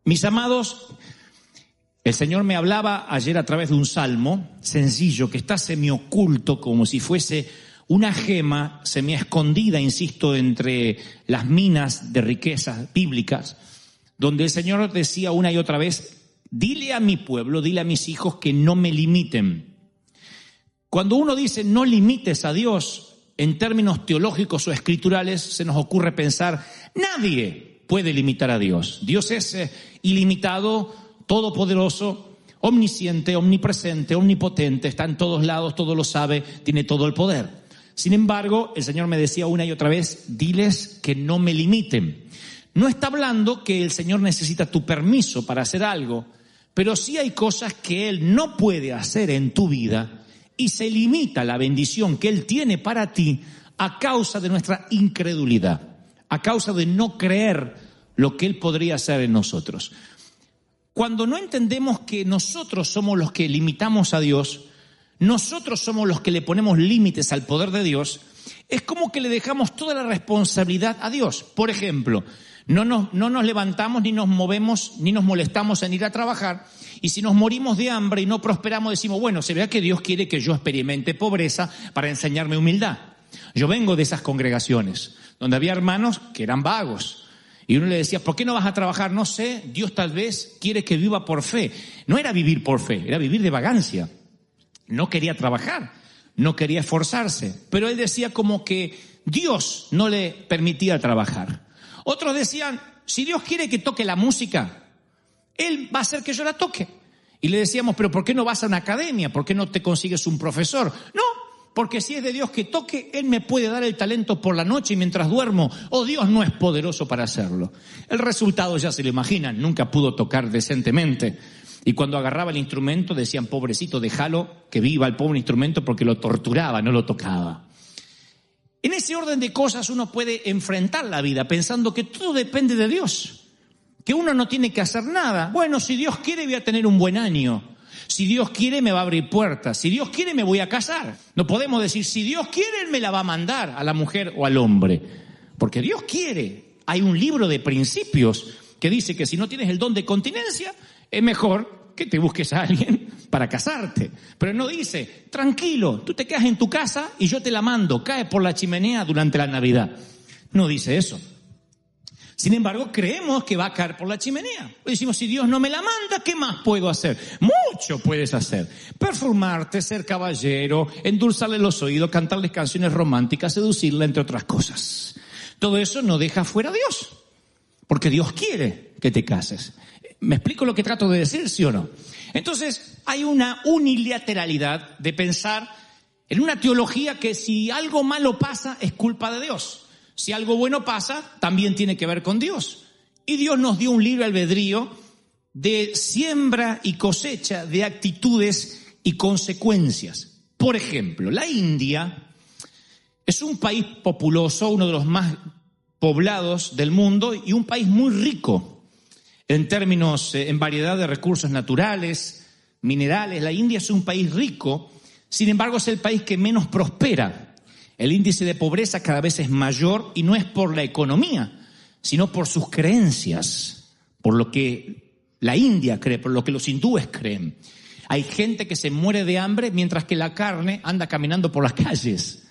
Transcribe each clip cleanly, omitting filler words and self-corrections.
Mis amados, el Señor me hablaba ayer a través de un salmo sencillo que está semioculto, como si fuese una gema semiescondida, insisto, entre las minas de riquezas bíblicas, donde el Señor decía una y otra vez: dile a mi pueblo, dile a mis hijos que no me limiten. Cuando uno dice no limites a Dios, en términos teológicos o escriturales, se nos ocurre pensar, nadie puede limitar a Dios. Dios es ilimitado, todopoderoso, omnisciente, omnipresente, omnipotente, está en todos lados, todo lo sabe, tiene todo el poder. Sin embargo, el Señor me decía una y otra vez, diles que no me limiten. No está hablando que el Señor necesita tu permiso para hacer algo, pero sí hay cosas que Él no puede hacer en tu vida y se limita la bendición que Él tiene para ti a causa de nuestra incredulidad, a causa de no creer lo que Él podría hacer en nosotros. Cuando no entendemos que nosotros somos los que limitamos a Dios, nosotros somos los que le ponemos límites al poder de Dios, es como que le dejamos toda la responsabilidad a Dios. Por ejemplo, no nos levantamos, ni nos movemos, ni nos molestamos en ir a trabajar, y si nos morimos de hambre y no prosperamos, decimos, bueno, se vea que Dios quiere que yo experimente pobreza para enseñarme humildad. Yo vengo de esas congregaciones, donde había hermanos que eran vagos, y uno le decía, ¿por qué no vas a trabajar? No sé, Dios tal vez quiere que viva por fe. No era vivir por fe, era vivir de vagancia. No quería trabajar, no quería esforzarse, pero él decía como que Dios no le permitía trabajar. Otros decían, si Dios quiere que toque la música, Él va a hacer que yo la toque. Y le decíamos, pero ¿por qué no vas a una academia? ¿Por qué no te consigues un profesor? No, porque si es de Dios que toque, Él me puede dar el talento por la noche y mientras duermo, Dios no es poderoso para hacerlo. El resultado ya se lo imaginan, nunca pudo tocar decentemente. Y cuando agarraba el instrumento decían, pobrecito, déjalo que viva el pobre instrumento porque lo torturaba, no lo tocaba. En ese orden de cosas uno puede enfrentar la vida pensando que todo depende de Dios, que uno no tiene que hacer nada. Bueno, si Dios quiere voy a tener un buen año, si Dios quiere me va a abrir puertas, si Dios quiere me voy a casar. No podemos decir, si Dios quiere Él me la va a mandar a la mujer o al hombre, porque Dios quiere. Hay un libro de principios que dice que si no tienes el don de continencia, es mejor que te busques a alguien para casarte. Pero no dice, tranquilo, tú te quedas en tu casa y yo te la mando, cae por la chimenea durante la Navidad. No dice eso. Sin embargo, creemos que va a caer por la chimenea. Decimos, si Dios no me la manda, ¿qué más puedo hacer? Mucho puedes hacer. Perfumarte, ser caballero, endulzarle los oídos, cantarles canciones románticas, seducirla, entre otras cosas. Todo eso no deja fuera a Dios, porque Dios quiere que te cases. ¿Me explico lo que trato de decir, sí o no? Entonces, hay una unilateralidad de pensar en una teología que si algo malo pasa, es culpa de Dios. Si algo bueno pasa, también tiene que ver con Dios. Y Dios nos dio un libre albedrío de siembra y cosecha de actitudes y consecuencias. Por ejemplo, la India es un país populoso, uno de los más poblados del mundo y un país muy rico en términos, en variedad de recursos naturales, minerales. La India es un país rico, sin embargo es el país que menos prospera. El índice de pobreza cada vez es mayor y no es por la economía, sino por sus creencias, por lo que la India cree, por lo que los hindúes creen. Hay gente que se muere de hambre mientras que la carne anda caminando por las calles.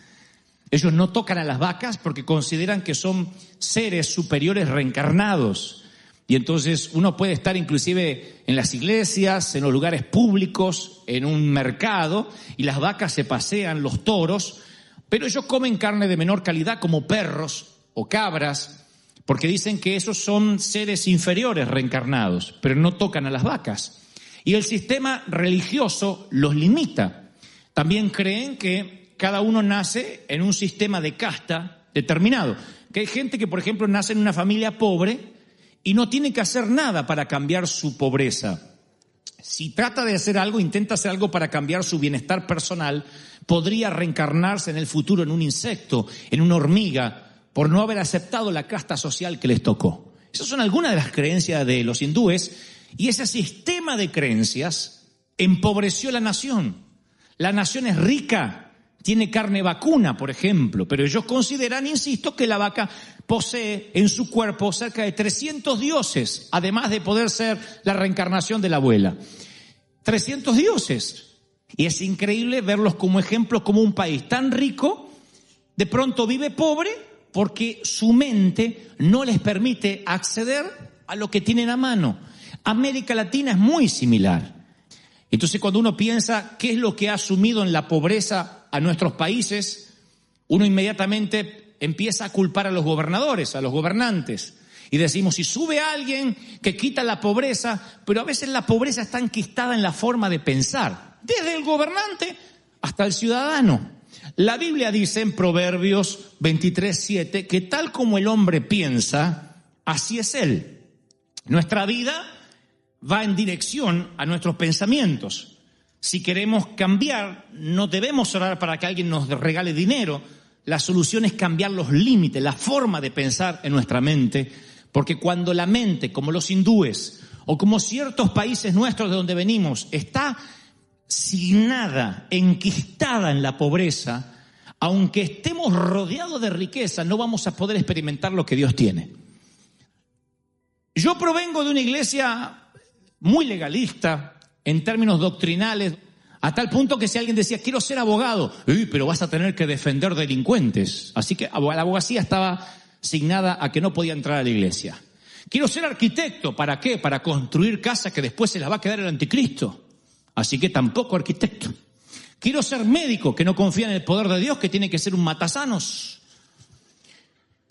Ellos no tocan a las vacas porque consideran que son seres superiores reencarnados. Y entonces uno puede estar inclusive en las iglesias, en los lugares públicos, en un mercado, y las vacas se pasean, los toros, pero ellos comen carne de menor calidad como perros o cabras, porque dicen que esos son seres inferiores reencarnados, pero no tocan a las vacas. Y el sistema religioso los limita. También creen que cada uno nace en un sistema de casta determinado. Que hay gente que, por ejemplo, nace en una familia pobre y no tiene que hacer nada para cambiar su pobreza. Si trata de hacer algo, intenta hacer algo para cambiar su bienestar personal, podría reencarnarse en el futuro en un insecto, en una hormiga, por no haber aceptado la casta social que les tocó. Esas son algunas de las creencias de los hindúes, y ese sistema de creencias empobreció la nación. La nación es rica, tiene carne vacuna, por ejemplo, pero ellos consideran, insisto, que la vaca posee en su cuerpo cerca de 300 dioses, además de poder ser la reencarnación de la abuela. 300 dioses. Y es increíble verlos como ejemplos, como un país tan rico, de pronto vive pobre porque su mente no les permite acceder a lo que tienen a mano. América Latina es muy similar. Entonces, cuando uno piensa qué es lo que ha sumido en la pobreza a nuestros países, uno inmediatamente empieza a culpar a los gobernadores, a los gobernantes. Y decimos, si sube alguien que quita la pobreza, pero a veces la pobreza está enquistada en la forma de pensar, desde el gobernante hasta el ciudadano. La Biblia dice en Proverbios 23:7 que tal como el hombre piensa, así es él. Nuestra vida va en dirección a nuestros pensamientos. Si queremos cambiar, no debemos orar para que alguien nos regale dinero. La solución es cambiar los límites, la forma de pensar en nuestra mente, porque cuando la mente, como los hindúes o como ciertos países nuestros de donde venimos, está signada, enquistada en la pobreza, aunque estemos rodeados de riqueza, no vamos a poder experimentar lo que Dios tiene. Yo provengo de una iglesia muy legalista en términos doctrinales, a tal punto que si alguien decía, quiero ser abogado, pero vas a tener que defender delincuentes. Así que la abogacía estaba signada a que no podía entrar a la iglesia. Quiero ser arquitecto, ¿para qué? Para construir casas que después se las va a quedar el anticristo. Así que tampoco arquitecto. Quiero ser médico, que no confía en el poder de Dios, que tiene que ser un matasanos.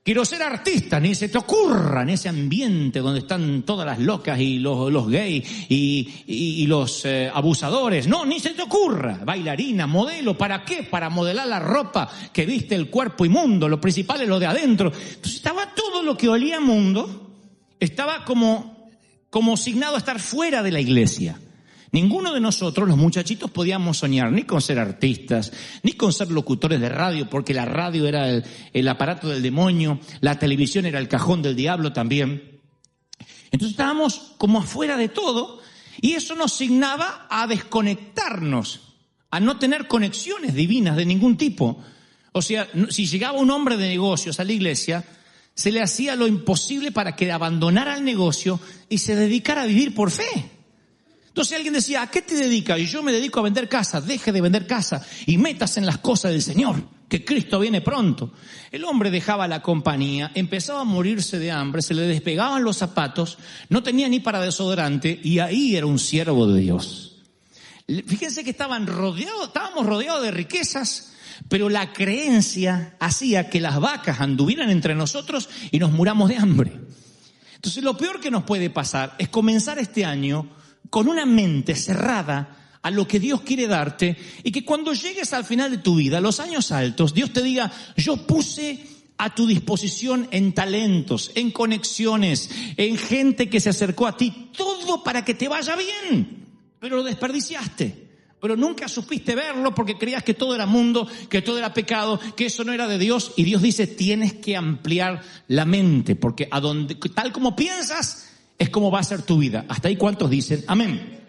Quiero ser artista, ni se te ocurra en ese ambiente donde están todas las locas y los gays y los abusadores. No, ni se te ocurra. Bailarina, modelo, ¿para qué? Para modelar la ropa que viste el cuerpo inmundo. Lo principal es lo de adentro. Entonces estaba todo lo que olía a mundo, estaba como signado a estar fuera de la iglesia. Ninguno de nosotros, los muchachitos, podíamos soñar ni con ser artistas, ni con ser locutores de radio, porque la radio era el aparato del demonio, la televisión era el cajón del diablo también. Entonces estábamos como afuera de todo, y eso nos signaba a desconectarnos, a no tener conexiones divinas de ningún tipo. O sea, si llegaba un hombre de negocios a la iglesia, se le hacía lo imposible para que abandonara el negocio y se dedicara a vivir por fe. Entonces alguien decía, ¿a qué te dedicas? Y yo me dedico a vender casa. Deje de vender casa y métase en las cosas del Señor, que Cristo viene pronto. El hombre dejaba la compañía, empezaba a morirse de hambre, se le despegaban los zapatos, no tenía ni para desodorante, y ahí era un siervo de Dios. Fíjense que estábamos rodeados de riquezas, pero la creencia hacía que las vacas anduvieran entre nosotros y nos muramos de hambre. Entonces lo peor que nos puede pasar es comenzar este año con una mente cerrada a lo que Dios quiere darte, y que cuando llegues al final de tu vida, los años altos, Dios te diga, yo puse a tu disposición en talentos, en conexiones, en gente que se acercó a ti, todo para que te vaya bien, pero lo desperdiciaste. Pero nunca supiste verlo porque creías que todo era mundo, que todo era pecado, que eso no era de Dios. Y Dios dice, tienes que ampliar la mente, porque tal como piensas es como va a ser tu vida. Hasta ahí, ¿cuántos dicen amén?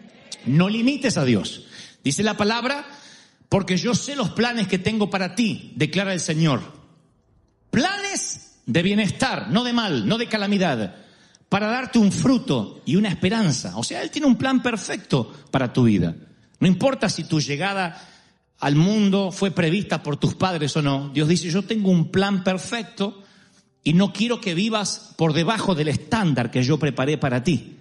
No limites a Dios. Dice la palabra, porque yo sé los planes que tengo para ti, declara el Señor. Planes de bienestar, no de mal, no de calamidad, para darte un fruto y una esperanza. O sea, Él tiene un plan perfecto para tu vida. No importa si tu llegada al mundo fue prevista por tus padres o no. Dios dice, yo tengo un plan perfecto y no quiero que vivas por debajo del estándar que yo preparé para ti.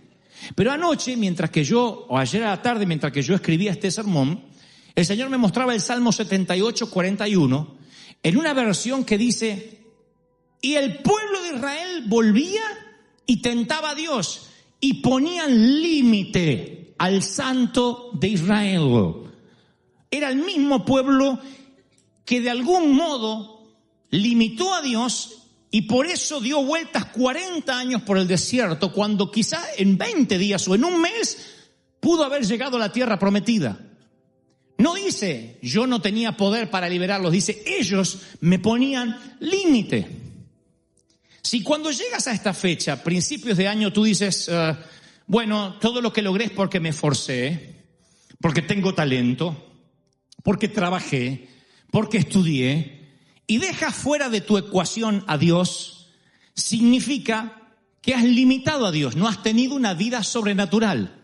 Pero anoche, ayer a la tarde, mientras que yo escribía este sermón, el Señor me mostraba el Salmo 78:41, en una versión que dice, y el pueblo de Israel volvía y tentaba a Dios, y ponían límite al Santo de Israel. Era el mismo pueblo que de algún modo limitó a Dios, y por eso dio vueltas 40 años por el desierto, cuando quizá en 20 días o en un mes pudo haber llegado a la tierra prometida. No dice, yo no tenía poder para liberarlos, dice, ellos me ponían límite. Si cuando llegas a esta fecha, principios de año, tú dices, bueno, todo lo que logré es porque me esforcé, porque tengo talento, porque trabajé, porque estudié, y dejas fuera de tu ecuación a Dios, significa que has limitado a Dios, no has tenido una vida sobrenatural.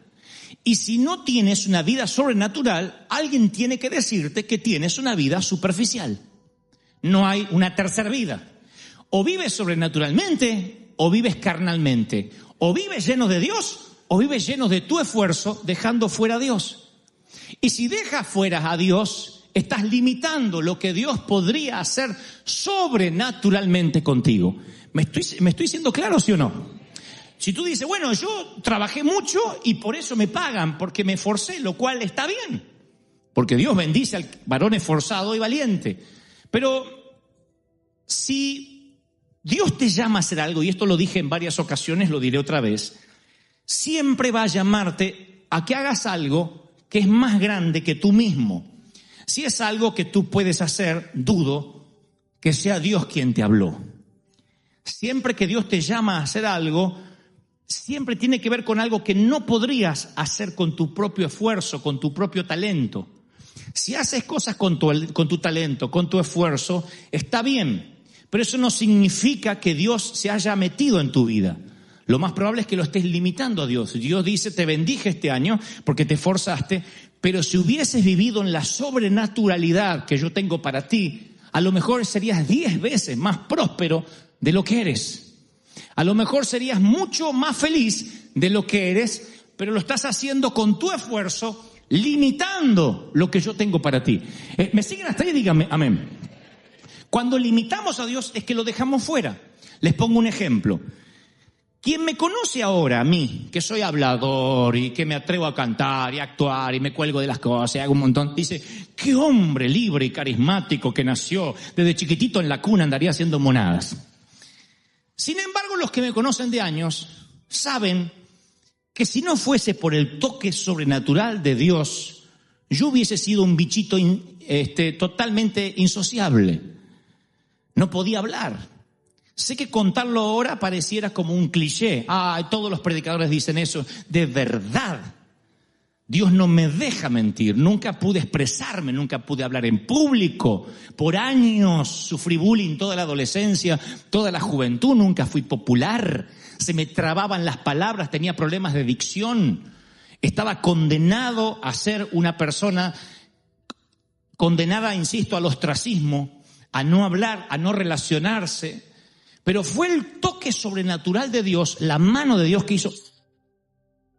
Y si no tienes una vida sobrenatural, alguien tiene que decirte que tienes una vida superficial. No hay una tercera vida. O vives sobrenaturalmente o vives carnalmente. O vives lleno de Dios o vives lleno de tu esfuerzo dejando fuera a Dios. Y si dejas fuera a Dios, estás limitando lo que Dios podría hacer sobrenaturalmente contigo. ¿Me estoy siendo claro, sí o no? Si tú dices, bueno, yo trabajé mucho y por eso me pagan, porque me esforcé, lo cual está bien. Porque Dios bendice al varón esforzado y valiente. Pero si Dios te llama a hacer algo, y esto lo dije en varias ocasiones, lo diré otra vez, siempre va a llamarte a que hagas algo que es más grande que tú mismo. Si es algo que tú puedes hacer, dudo que sea Dios quien te habló. Siempre que Dios te llama a hacer algo, siempre tiene que ver con algo que no podrías hacer con tu propio esfuerzo, con tu propio talento. Si haces cosas con tu talento, con tu esfuerzo, está bien, pero eso no significa que Dios se haya metido en tu vida. Lo más probable es que lo estés limitando a Dios. Dios dice, te bendije este año porque te esforzaste, pero si hubieses vivido en la sobrenaturalidad que yo tengo para ti, a lo mejor serías 10 veces más próspero de lo que eres. A lo mejor serías mucho más feliz de lo que eres, pero lo estás haciendo con tu esfuerzo, limitando lo que yo tengo para ti. ¿Me siguen hasta ahí? Díganme, amén. Cuando limitamos a Dios es que lo dejamos fuera. Les pongo un ejemplo. Quien me conoce ahora, a mí, que soy hablador y que me atrevo a cantar y a actuar y me cuelgo de las cosas y hago un montón, dice, qué hombre libre y carismático que nació, desde chiquitito en la cuna andaría haciendo monadas. Sin embargo, los que me conocen de años saben que si no fuese por el toque sobrenatural de Dios, yo hubiese sido un bichito totalmente insociable. No podía hablar. Sé que contarlo ahora pareciera como un cliché. Todos los predicadores dicen eso. De verdad, Dios no me deja mentir. Nunca pude expresarme, nunca pude hablar en público. Por años sufrí bullying toda la adolescencia, toda la juventud. Nunca fui popular. Se me trababan las palabras, tenía problemas de dicción. Estaba condenado a ser una persona condenada, insisto, al ostracismo, a no hablar, a no relacionarse. Pero fue el toque sobrenatural de Dios, la mano de Dios que hizo.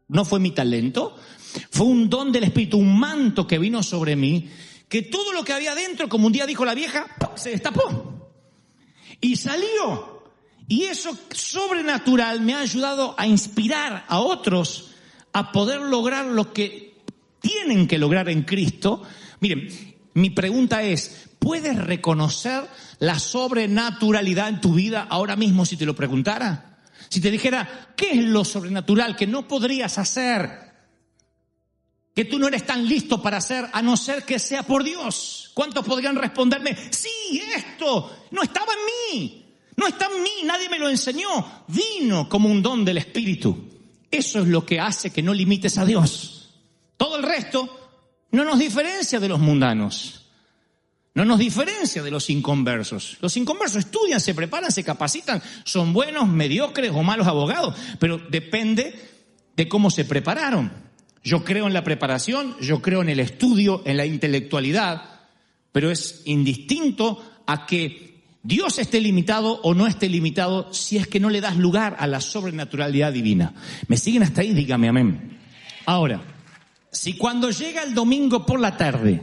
No fue mi talento, fue un don del Espíritu, un manto que vino sobre mí, que todo lo que había dentro, como un día dijo la vieja, se destapó y salió. Y eso sobrenatural me ha ayudado a inspirar a otros a poder lograr lo que tienen que lograr en Cristo. Miren, mi pregunta es, ¿puedes reconocer la sobrenaturalidad en tu vida ahora mismo si te lo preguntara? Si te dijera, ¿qué es lo sobrenatural que no podrías hacer? Que tú no eres tan listo para hacer a no ser que sea por Dios. ¿Cuántos podrían responderme? Sí, esto no estaba en mí. No está en mí, nadie me lo enseñó. Vino como un don del Espíritu. Eso es lo que hace que no limites a Dios. Todo el resto no nos diferencia de los mundanos. No nos diferencia de los inconversos. Los inconversos estudian, se preparan, se capacitan, son buenos, mediocres o malos abogados, pero depende de cómo se prepararon. Yo creo en la preparación, yo creo en el estudio, en la intelectualidad, pero es indistinto a que Dios esté limitado o no esté limitado si es que no le das lugar a la sobrenaturalidad divina. ¿Me siguen hasta ahí? Dígame amén. Ahora, si cuando llega el domingo por la tarde,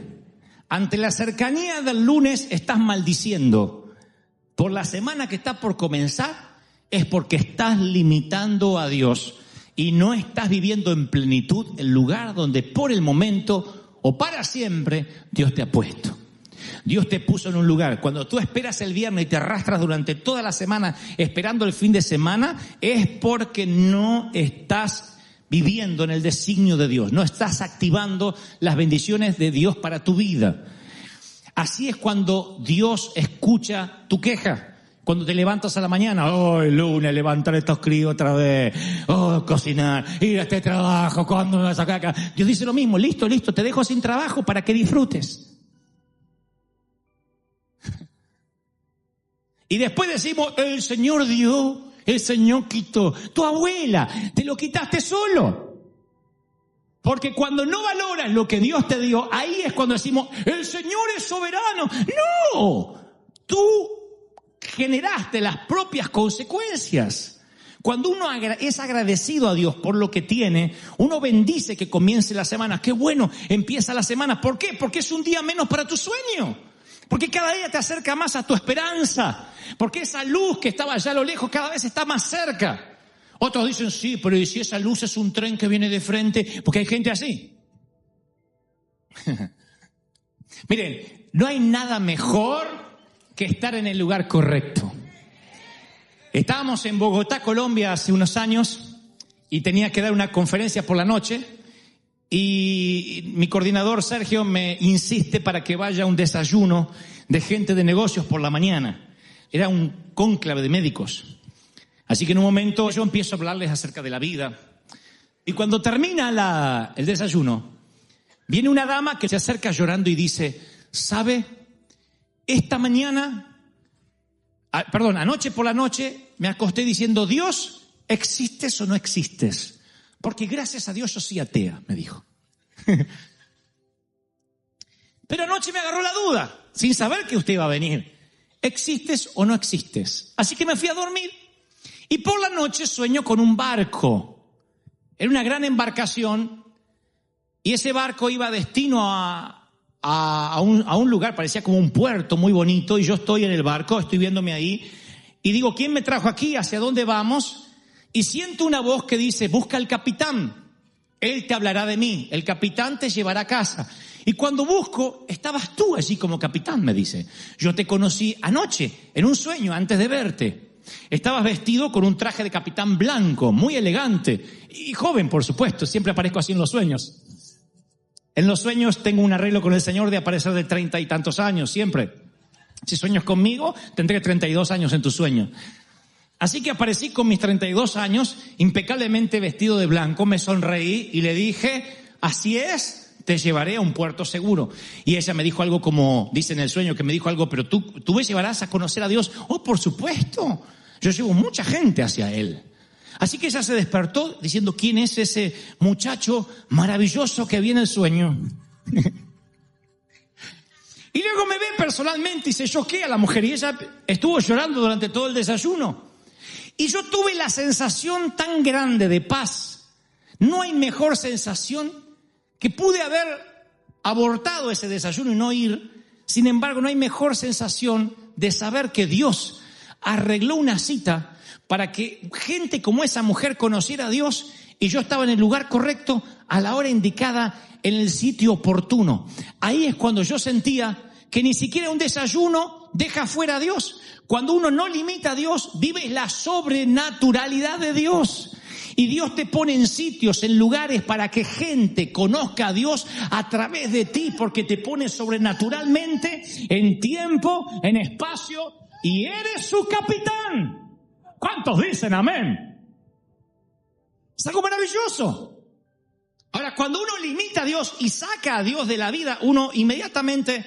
ante la cercanía del lunes estás maldiciendo por la semana que está por comenzar, es porque estás limitando a Dios y no estás viviendo en plenitud el lugar donde por el momento o para siempre Dios te ha puesto. Dios te puso en un lugar. Cuando tú esperas el viernes y te arrastras durante toda la semana esperando el fin de semana, es porque no estás viviendo en el designio de Dios, no estás activando las bendiciones de Dios para tu vida. Así es cuando Dios escucha tu queja. Cuando te levantas a la mañana, lunes, levantar estos críos otra vez, cocinar, ir a este trabajo, ¿cuándo me vas a sacar acá? Dios dice lo mismo, listo, te dejo sin trabajo para que disfrutes. Y después decimos, el Señor dio el Señor quitó. Tu abuela, te lo quitaste solo. Porque cuando no valoras lo que Dios te dio, ahí es cuando decimos, el Señor es soberano. No, tú generaste las propias consecuencias. Cuando uno es agradecido a Dios por lo que tiene, uno bendice que comience la semana. ¡Qué bueno! Empieza la semana. ¿Por qué? Porque es un día menos para tu sueño. Porque cada día te acerca más a tu esperanza. Porque esa luz que estaba allá a lo lejos cada vez está más cerca. Otros dicen, sí, pero ¿y si esa luz es un tren que viene de frente? Porque hay gente así. Miren, no hay nada mejor que estar en el lugar correcto. Estábamos en Bogotá, Colombia, hace unos años y tenía que dar una conferencia por la noche y mi coordinador Sergio me insiste para que vaya a un desayuno de gente de negocios por la mañana. Era un cónclave de médicos. Así que en un momento yo empiezo a hablarles acerca de la vida y cuando termina el desayuno, viene una dama que se acerca llorando y dice, ¿sabe? Anoche por la noche me acosté diciendo, Dios, ¿existes o no existes? Porque gracias a Dios yo soy atea, me dijo. Pero anoche me agarró la duda, sin saber que usted iba a venir. ¿Existes o no existes? Así que me fui a dormir y por la noche sueño con un barco. Era una gran embarcación y ese barco iba destino a un lugar, parecía como un puerto muy bonito y yo estoy en el barco, estoy viéndome ahí y digo, ¿quién me trajo aquí? ¿Hacia dónde vamos? Y siento una voz que dice, busca al capitán, él te hablará de mí, el capitán te llevará a casa. Y cuando busco, estabas tú allí como capitán, me dice. Yo te conocí anoche, en un sueño, antes de verte. Estabas vestido con un traje de capitán blanco, muy elegante y joven, por supuesto, siempre aparezco así en los sueños. En los sueños tengo un arreglo con el Señor de aparecer de 30 y tantos años, siempre. Si sueñas conmigo, tendré 32 años en tu sueño. Así que aparecí con mis 32 años, impecablemente vestido de blanco, me sonreí y le dije, así es, te llevaré a un puerto seguro. Y ella me dijo algo como, dice en el sueño, que me dijo algo, pero tú me llevarás a conocer a Dios. Oh, por supuesto, yo llevo mucha gente hacia Él. Así que ella se despertó diciendo, ¿quién es ese muchacho maravilloso que vi en el sueño? Y luego me ve personalmente y se choquea la mujer y ella estuvo llorando durante todo el desayuno. Y yo tuve la sensación tan grande de paz. No hay mejor sensación que pude haber abortado ese desayuno y no ir. Sin embargo, no hay mejor sensación de saber que Dios arregló una cita para que gente como esa mujer conociera a Dios y yo estaba en el lugar correcto, a la hora indicada, en el sitio oportuno. Ahí es cuando yo sentía que ni siquiera un desayuno deja fuera a Dios. Cuando uno no limita a Dios, vives la sobrenaturalidad de Dios. Y Dios te pone en sitios, en lugares para que gente conozca a Dios a través de ti, porque te pone sobrenaturalmente en tiempo, en espacio, y eres su capitán. ¿Cuántos dicen amén? Es algo maravilloso. Ahora, cuando uno limita a Dios y saca a Dios de la vida, uno inmediatamente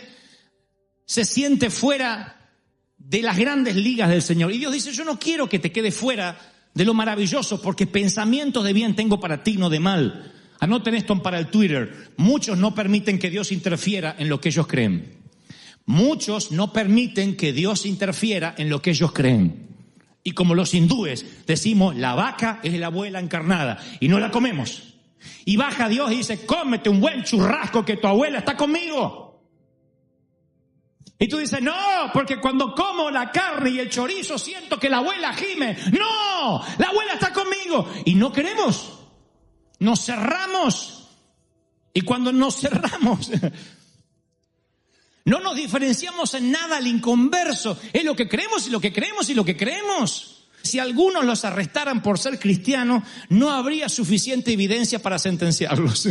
se siente fuera de las grandes ligas del Señor. Y Dios dice, yo no quiero que te quedes fuera de lo maravilloso, porque pensamientos de bien tengo para ti, no de mal. Anoten esto para el Twitter. Muchos no permiten que Dios interfiera en lo que ellos creen. Muchos no permiten que Dios interfiera en lo que ellos creen. Y como los hindúes decimos, la vaca es la abuela encarnada y no la comemos. Y baja Dios y dice, cómete un buen churrasco que tu abuela está conmigo. Y tú dices, no, porque cuando como la carne y el chorizo siento que la abuela gime. No, la abuela está conmigo. Y no queremos. Nos cerramos. Y cuando nos cerramos, no nos diferenciamos en nada al inconverso. Es lo que creemos y lo que creemos y lo que creemos. Si algunos los arrestaran por ser cristianos, no habría suficiente evidencia para sentenciarlos.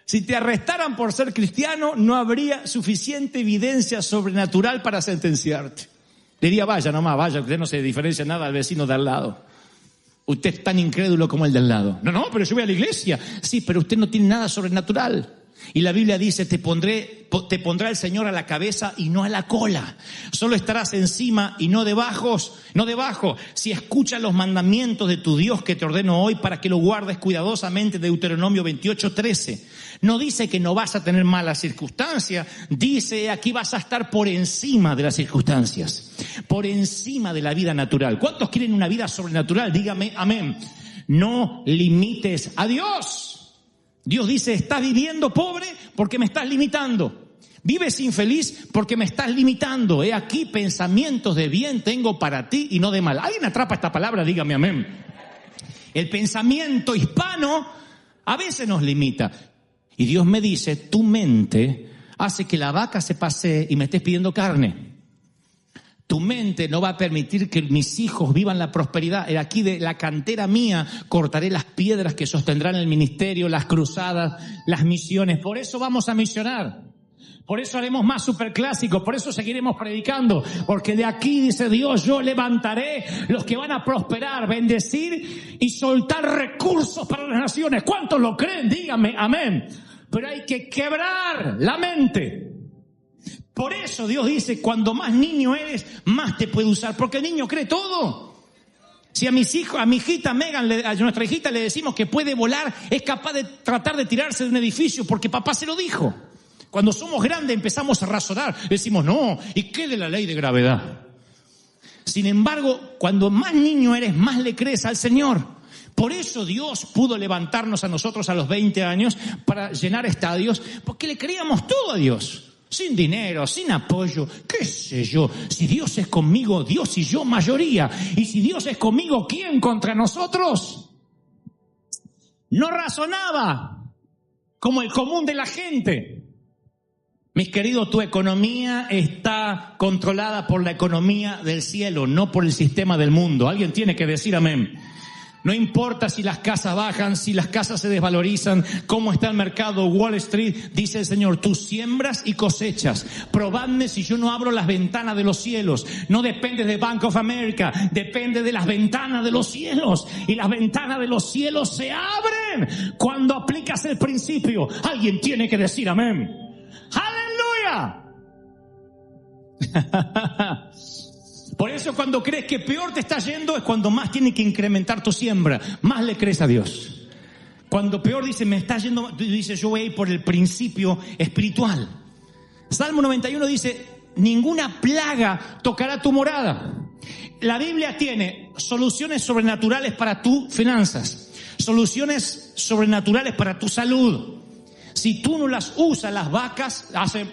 Si te arrestaran por ser cristiano, no habría suficiente evidencia sobrenatural para sentenciarte. Diría, vaya nomás, vaya, usted no se diferencia nada al vecino de al lado. Usted es tan incrédulo como el de al lado. No, pero yo voy a la iglesia. Sí, pero usted no tiene nada sobrenatural. Y la Biblia dice, te pondrá el Señor a la cabeza y no a la cola. Solo estarás encima y no debajo. Si escuchas los mandamientos de tu Dios que te ordeno hoy para que lo guardes cuidadosamente, Deuteronomio 28:13. No dice que no vas a tener malas circunstancias. Dice, aquí vas a estar por encima de las circunstancias. Por encima de la vida natural. ¿Cuántos quieren una vida sobrenatural? Dígame amén. No limites a Dios. Dios dice, estás viviendo pobre porque me estás limitando. Vives infeliz porque me estás limitando. He aquí pensamientos de bien tengo para ti y no de mal. ¿Alguien atrapa esta palabra? Dígame amén. El pensamiento hispano a veces nos limita. Y Dios me dice, tu mente hace que la vaca se pasee y me estés pidiendo carne. Tu mente no va a permitir que mis hijos vivan la prosperidad. Aquí de la cantera mía cortaré las piedras que sostendrán el ministerio, las cruzadas, las misiones. Por eso vamos a misionar. Por eso haremos más superclásicos. Por eso seguiremos predicando. Porque de aquí, dice Dios, yo levantaré los que van a prosperar, bendecir y soltar recursos para las naciones. ¿Cuántos lo creen? Díganme amén. Pero hay que quebrar la mente. Por eso Dios dice, cuando más niño eres, más te puede usar. Porque el niño cree todo. Si a mis hijos, a mi hijita Megan, a nuestra hijita le decimos que puede volar, es capaz de tratar de tirarse de un edificio porque papá se lo dijo. Cuando somos grandes empezamos a razonar. Decimos, no, ¿y qué de la ley de gravedad? Sin embargo, cuando más niño eres, más le crees al Señor. Por eso Dios pudo levantarnos a nosotros a los 20 años para llenar estadios, porque le creíamos todo a Dios. Sin dinero, sin apoyo, qué sé yo. Si Dios es conmigo, Dios y yo mayoría. Y si Dios es conmigo, ¿quién contra nosotros? No razonaba como el común de la gente. Mis queridos, tu economía está controlada por la economía del cielo, no por el sistema del mundo. Alguien tiene que decir amén. No importa si las casas bajan, si las casas se desvalorizan, cómo está el mercado, Wall Street, dice el Señor, tú siembras y cosechas. Probadme si yo no abro las ventanas de los cielos. No depende de Bank of America, depende de las ventanas de los cielos. Y las ventanas de los cielos se abren cuando aplicas el principio. Alguien tiene que decir amén. ¡Aleluya! Por eso cuando crees que peor te está yendo es cuando más tienes que incrementar tu siembra. Más le crees a Dios. Cuando peor dice, me está yendo, dice, yo voy a ir por el principio espiritual. Salmo 91 dice, ninguna plaga tocará tu morada. La Biblia tiene soluciones sobrenaturales para tus finanzas. Soluciones sobrenaturales para tu salud. Si tú no las usas, las vacas hacen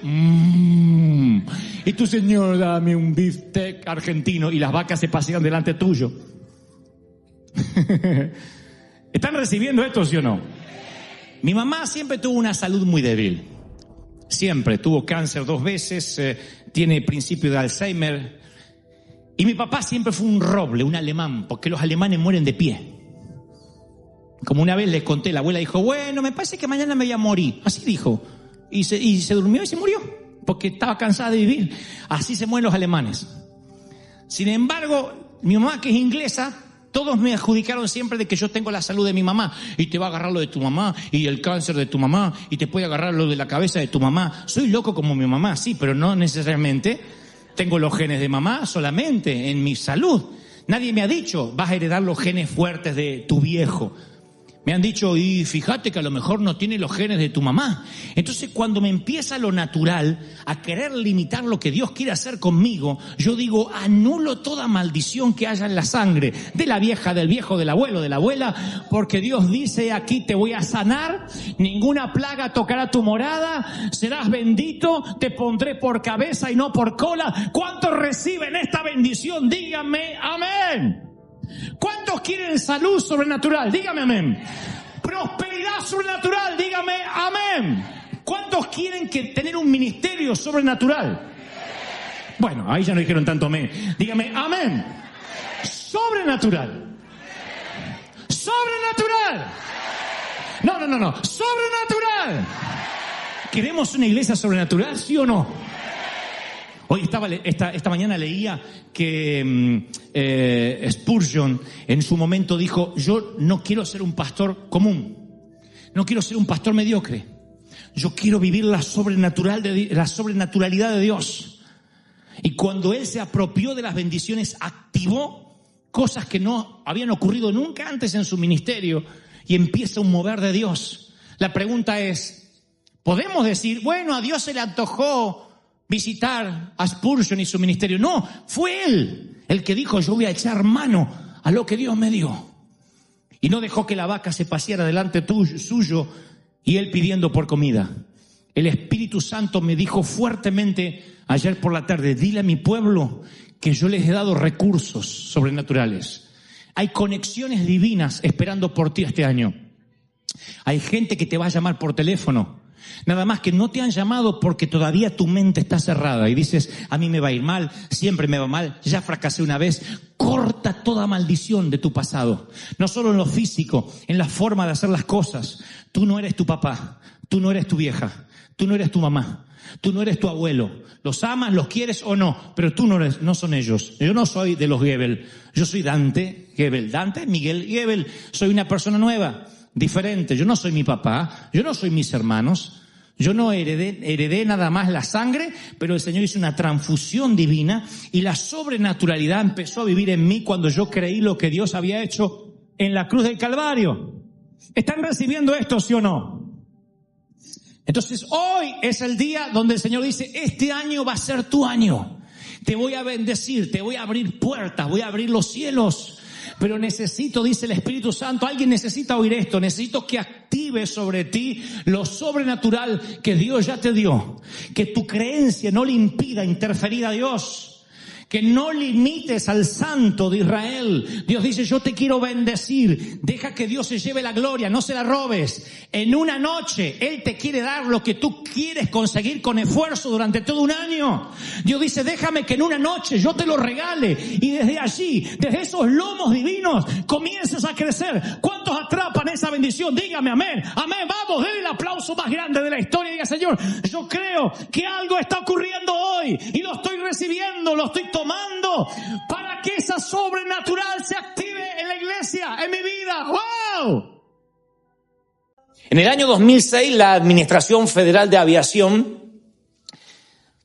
y tu Señor, dame un bistec argentino, y las vacas se pasean delante tuyo. ¿Están recibiendo esto, sí o no? Mi mamá siempre tuvo una salud muy débil. Siempre. Tuvo cáncer 2 veces, tiene principio de Alzheimer. Y mi papá siempre fue un roble, un alemán, porque los alemanes mueren de pie. Como una vez les conté, la abuela dijo, bueno, me parece que mañana me voy a morir. Así dijo. Y se durmió y se murió. Porque estaba cansada de vivir. Así se mueren los alemanes. Sin embargo, mi mamá, que es inglesa, todos me adjudicaron siempre de que yo tengo la salud de mi mamá. Y te va a agarrar lo de tu mamá, y el cáncer de tu mamá, y te puede agarrar lo de la cabeza de tu mamá. Soy loco como mi mamá, sí, pero no necesariamente tengo los genes de mamá solamente en mi salud. Nadie me ha dicho, vas a heredar los genes fuertes de tu viejo. Me han dicho, y fíjate que a lo mejor no tiene los genes de tu mamá. Entonces, cuando me empieza lo natural a querer limitar lo que Dios quiere hacer conmigo, yo digo, anulo toda maldición que haya en la sangre de la vieja, del viejo, del abuelo, de la abuela, porque Dios dice, aquí te voy a sanar, ninguna plaga tocará tu morada, serás bendito, te pondré por cabeza y no por cola. ¿Cuántos reciben esta bendición? Díganme amén. ¿Cuántos quieren salud sobrenatural? Dígame amén. Prosperidad sobrenatural, dígame amén. ¿Cuántos quieren tener un ministerio sobrenatural? Bueno, ahí ya no dijeron tanto amén. Dígame amén. Sobrenatural. Sobrenatural. No. Sobrenatural. ¿Queremos una iglesia sobrenatural, sí o no? Hoy esta mañana leía que Spurgeon en su momento dijo, yo no quiero ser un pastor común, no quiero ser un pastor mediocre, Yo quiero vivir la sobrenaturalidad de Dios. Y cuando Él se apropió de las bendiciones, activó cosas que no habían ocurrido nunca antes en su ministerio y empieza un mover de Dios. La pregunta es, ¿podemos decir, bueno, a Dios se le antojó visitar a Spurgeon y su ministerio? No, fue Él el que dijo, yo voy a echar mano a lo que Dios me dio. Y no dejó que la vaca se paseara delante suyo y Él pidiendo por comida. El Espíritu Santo me dijo fuertemente ayer por la tarde, dile a mi pueblo que yo les he dado recursos sobrenaturales. Hay conexiones divinas esperando por ti este año. Hay gente que te va a llamar por teléfono. Nada más que no te han llamado porque todavía tu mente está cerrada y dices, a mí me va a ir mal, siempre me va mal, ya fracasé una vez. Corta toda maldición de tu pasado. No solo en lo físico, en la forma de hacer las cosas. Tú no eres tu papá, tú no eres tu vieja, tú no eres tu mamá, tú no eres tu abuelo. Los amas, los quieres o no, pero tú no son ellos. Yo no soy de los Goebel, yo soy Dante Miguel Goebel. Soy una persona nueva, diferente. Yo no soy mi papá, yo no soy mis hermanos. Yo no heredé nada más la sangre, pero el Señor hizo una transfusión divina y la sobrenaturalidad empezó a vivir en mí cuando yo creí lo que Dios había hecho en la cruz del Calvario. ¿Están recibiendo esto, sí o no? Entonces hoy es el día donde el Señor dice, este año va a ser tu año. Te voy a bendecir, te voy a abrir puertas, voy a abrir los cielos. Pero necesito, dice el Espíritu Santo, alguien necesita oír esto, necesito que active sobre ti lo sobrenatural que Dios ya te dio. Que tu creencia no le impida interferir a Dios. Que no limites al Santo de Israel. Dios dice, yo te quiero bendecir. Deja que Dios se lleve la gloria, no se la robes. En una noche, Él te quiere dar lo que tú quieres conseguir con esfuerzo durante todo un año. Dios dice, déjame que en una noche yo te lo regale. Y desde allí, desde esos lomos divinos, comiences a crecer. ¿Cuántos atrapan esa bendición? Dígame amén. Amén, vamos, denle el aplauso más grande de la historia. Y diga, Señor, yo creo que algo está ocurriendo hoy. Y lo estoy recibiendo, lo estoy tomando para que esa sobrenatural se active en la iglesia, en mi vida. ¡Wow! En el año 2006, la Administración Federal de Aviación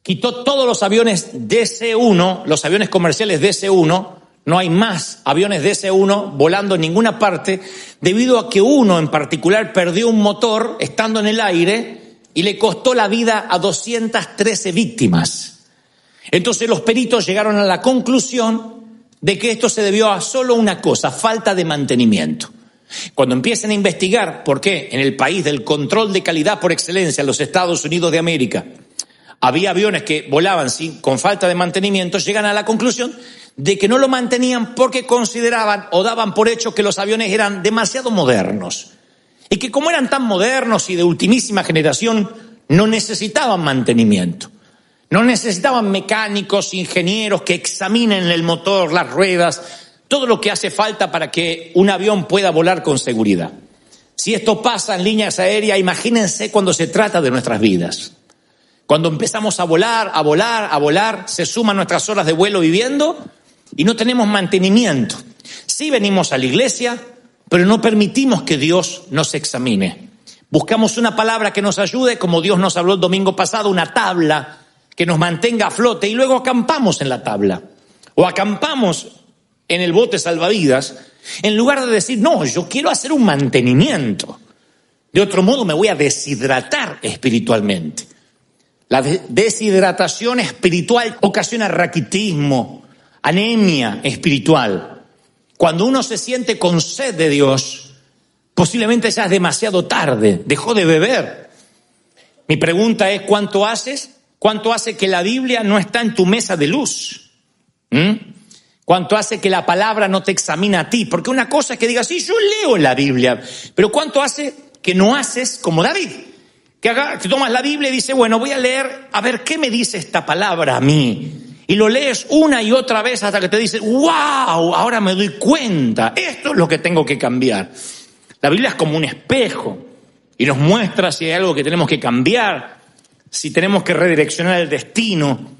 quitó todos los aviones DC-1, los aviones comerciales DC-1. No hay más aviones DC-1 volando en ninguna parte, debido a que uno en particular perdió un motor estando en el aire y le costó la vida a 213 víctimas. Entonces los peritos llegaron a la conclusión de que esto se debió a solo una cosa, falta de mantenimiento. Cuando empiecen a investigar por qué en el país del control de calidad por excelencia, en los Estados Unidos de América, había aviones que volaban con falta de mantenimiento, llegan a la conclusión de que no lo mantenían porque consideraban o daban por hecho que los aviones eran demasiado modernos. Y que como eran tan modernos y de ultimísima generación, no necesitaban mantenimiento. No necesitaban mecánicos, ingenieros que examinen el motor, las ruedas, todo lo que hace falta para que un avión pueda volar con seguridad. Si esto pasa en líneas aéreas, imagínense cuando se trata de nuestras vidas. Cuando empezamos a volar, se suman nuestras horas de vuelo viviendo y no tenemos mantenimiento. Sí venimos a la iglesia, pero no permitimos que Dios nos examine. Buscamos una palabra que nos ayude, como Dios nos habló el domingo pasado, una tabla que nos mantenga a flote, y luego acampamos en la tabla o acampamos en el bote salvavidas, en lugar de decir, no, yo quiero hacer un mantenimiento. De otro modo me voy a deshidratar espiritualmente. La deshidratación espiritual ocasiona raquitismo, anemia espiritual. Cuando uno se siente con sed de Dios, posiblemente ya es demasiado tarde, dejó de beber. Mi pregunta es, ¿cuánto haces? ¿Cuánto hace que la Biblia no está en tu mesa de luz? ¿Cuánto hace que la palabra no te examina a ti? Porque una cosa es que digas, sí, yo leo la Biblia, pero ¿cuánto hace que no haces como David? Que tomas la Biblia y dices, bueno, voy a leer, a ver qué me dice esta palabra a mí. Y lo lees una y otra vez hasta que te dices, wow, ahora me doy cuenta, esto es lo que tengo que cambiar. La Biblia es como un espejo y nos muestra si hay algo que tenemos que cambiar, si tenemos que redireccionar el destino.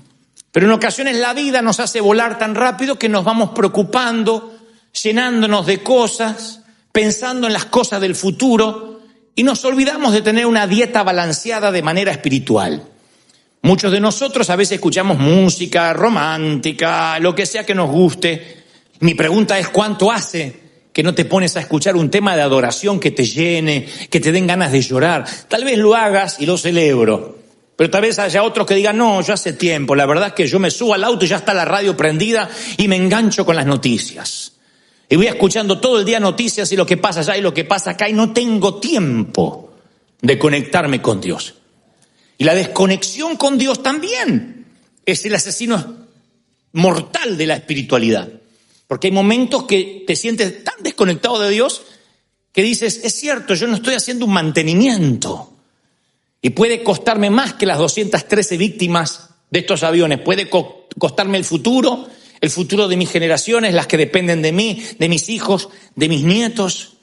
Pero en ocasiones la vida nos hace volar tan rápido que nos vamos preocupando, llenándonos de cosas, pensando en las cosas del futuro, y nos olvidamos de tener una dieta balanceada de manera espiritual. Muchos de nosotros a veces escuchamos música romántica, lo que sea que nos guste. Mi pregunta es, ¿cuánto hace que no te pones a escuchar un tema de adoración que te llene, que te den ganas de llorar? Tal vez lo hagas y lo celebro, pero tal vez haya otros que digan, no, yo hace tiempo, la verdad es que yo me subo al auto y ya está la radio prendida y me engancho con las noticias. Y voy escuchando todo el día noticias y lo que pasa allá y lo que pasa acá y no tengo tiempo de conectarme con Dios. Y la desconexión con Dios también es el asesino mortal de la espiritualidad. Porque hay momentos que te sientes tan desconectado de Dios que dices, es cierto, yo no estoy haciendo un mantenimiento. Y puede costarme más que las 213 víctimas de estos aviones. Puede costarme el futuro de mis generaciones, las que dependen de mí, de mis hijos, de mis nietos.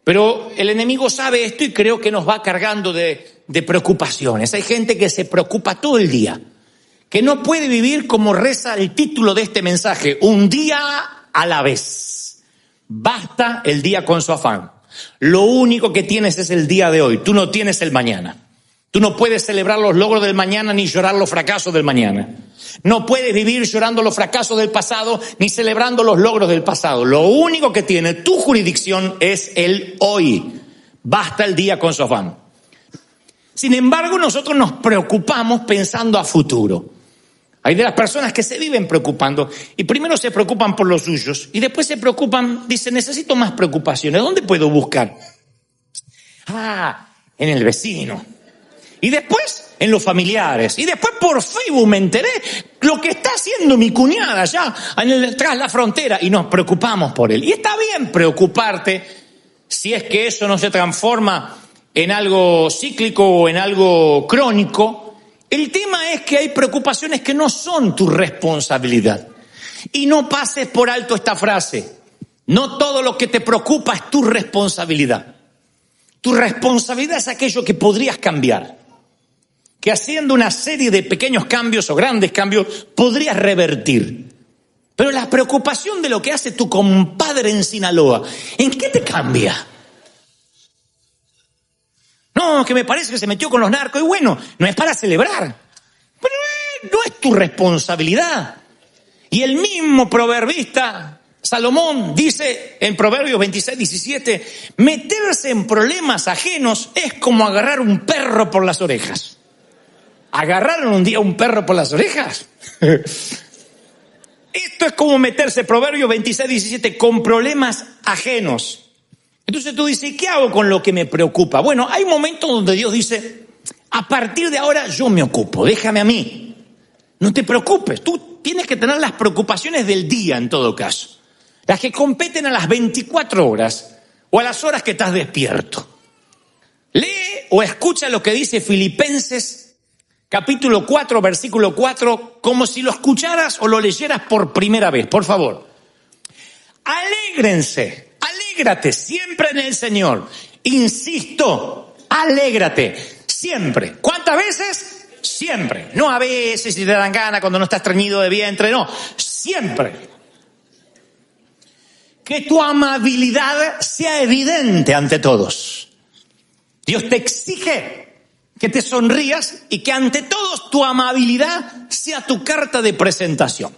Pero el enemigo sabe esto y creo que nos va cargando de preocupaciones. Hay gente que se preocupa todo el día, que no puede vivir como reza el título de este mensaje, un día a la vez. Basta el día con su afán. Lo único que tienes es el día de hoy, tú no tienes el mañana. Tú no puedes celebrar los logros del mañana ni llorar los fracasos del mañana. No puedes vivir llorando los fracasos del pasado ni celebrando los logros del pasado. Lo único que tiene tu jurisdicción es el hoy. Basta el día con su afán. Sin embargo, nosotros nos preocupamos pensando a futuro. Hay de las personas que se viven preocupando y primero se preocupan por los suyos y después se preocupan, dicen, necesito más preocupaciones. ¿Dónde puedo buscar? En el vecino. Y después en los familiares. Y después por Facebook me enteré lo que está haciendo mi cuñada allá tras la frontera. Y nos preocupamos por él. Y está bien preocuparte si es que eso no se transforma en algo cíclico o en algo crónico. El tema es que hay preocupaciones que no son tu responsabilidad. Y no pases por alto esta frase. No todo lo que te preocupa es tu responsabilidad. Tu responsabilidad es aquello que podrías cambiar. Que haciendo una serie de pequeños cambios o grandes cambios podrías revertir. Pero la preocupación de lo que hace tu compadre en Sinaloa, ¿en qué te cambia? No, que me parece que se metió con los narcos y bueno, no es para celebrar. Pero no es tu responsabilidad. Y el mismo proverbista Salomón dice en Proverbios 26:17, meterse en problemas ajenos es como agarrar un perro por las orejas. ¿Agarraron un día un perro por las orejas? Esto es como meterse, Proverbios 26:17, con problemas ajenos. Entonces tú dices, ¿qué hago con lo que me preocupa? Bueno, hay momentos donde Dios dice, a partir de ahora yo me ocupo, déjame a mí. No te preocupes, tú tienes que tener las preocupaciones del día en todo caso. Las que competen a las 24 horas o a las horas que estás despierto. Lee o escucha lo que dice Filipenses capítulo 4, versículo 4, como si lo escucharas o lo leyeras por primera vez, por favor. Alégrense, alégrate siempre en el Señor. Insisto, alégrate siempre. ¿Cuántas veces? Siempre. No a veces si te dan gana cuando no estás estreñido de vientre, no. Siempre. Que tu amabilidad sea evidente ante todos. Dios te exige que te sonrías y que ante todos tu amabilidad sea tu carta de presentación.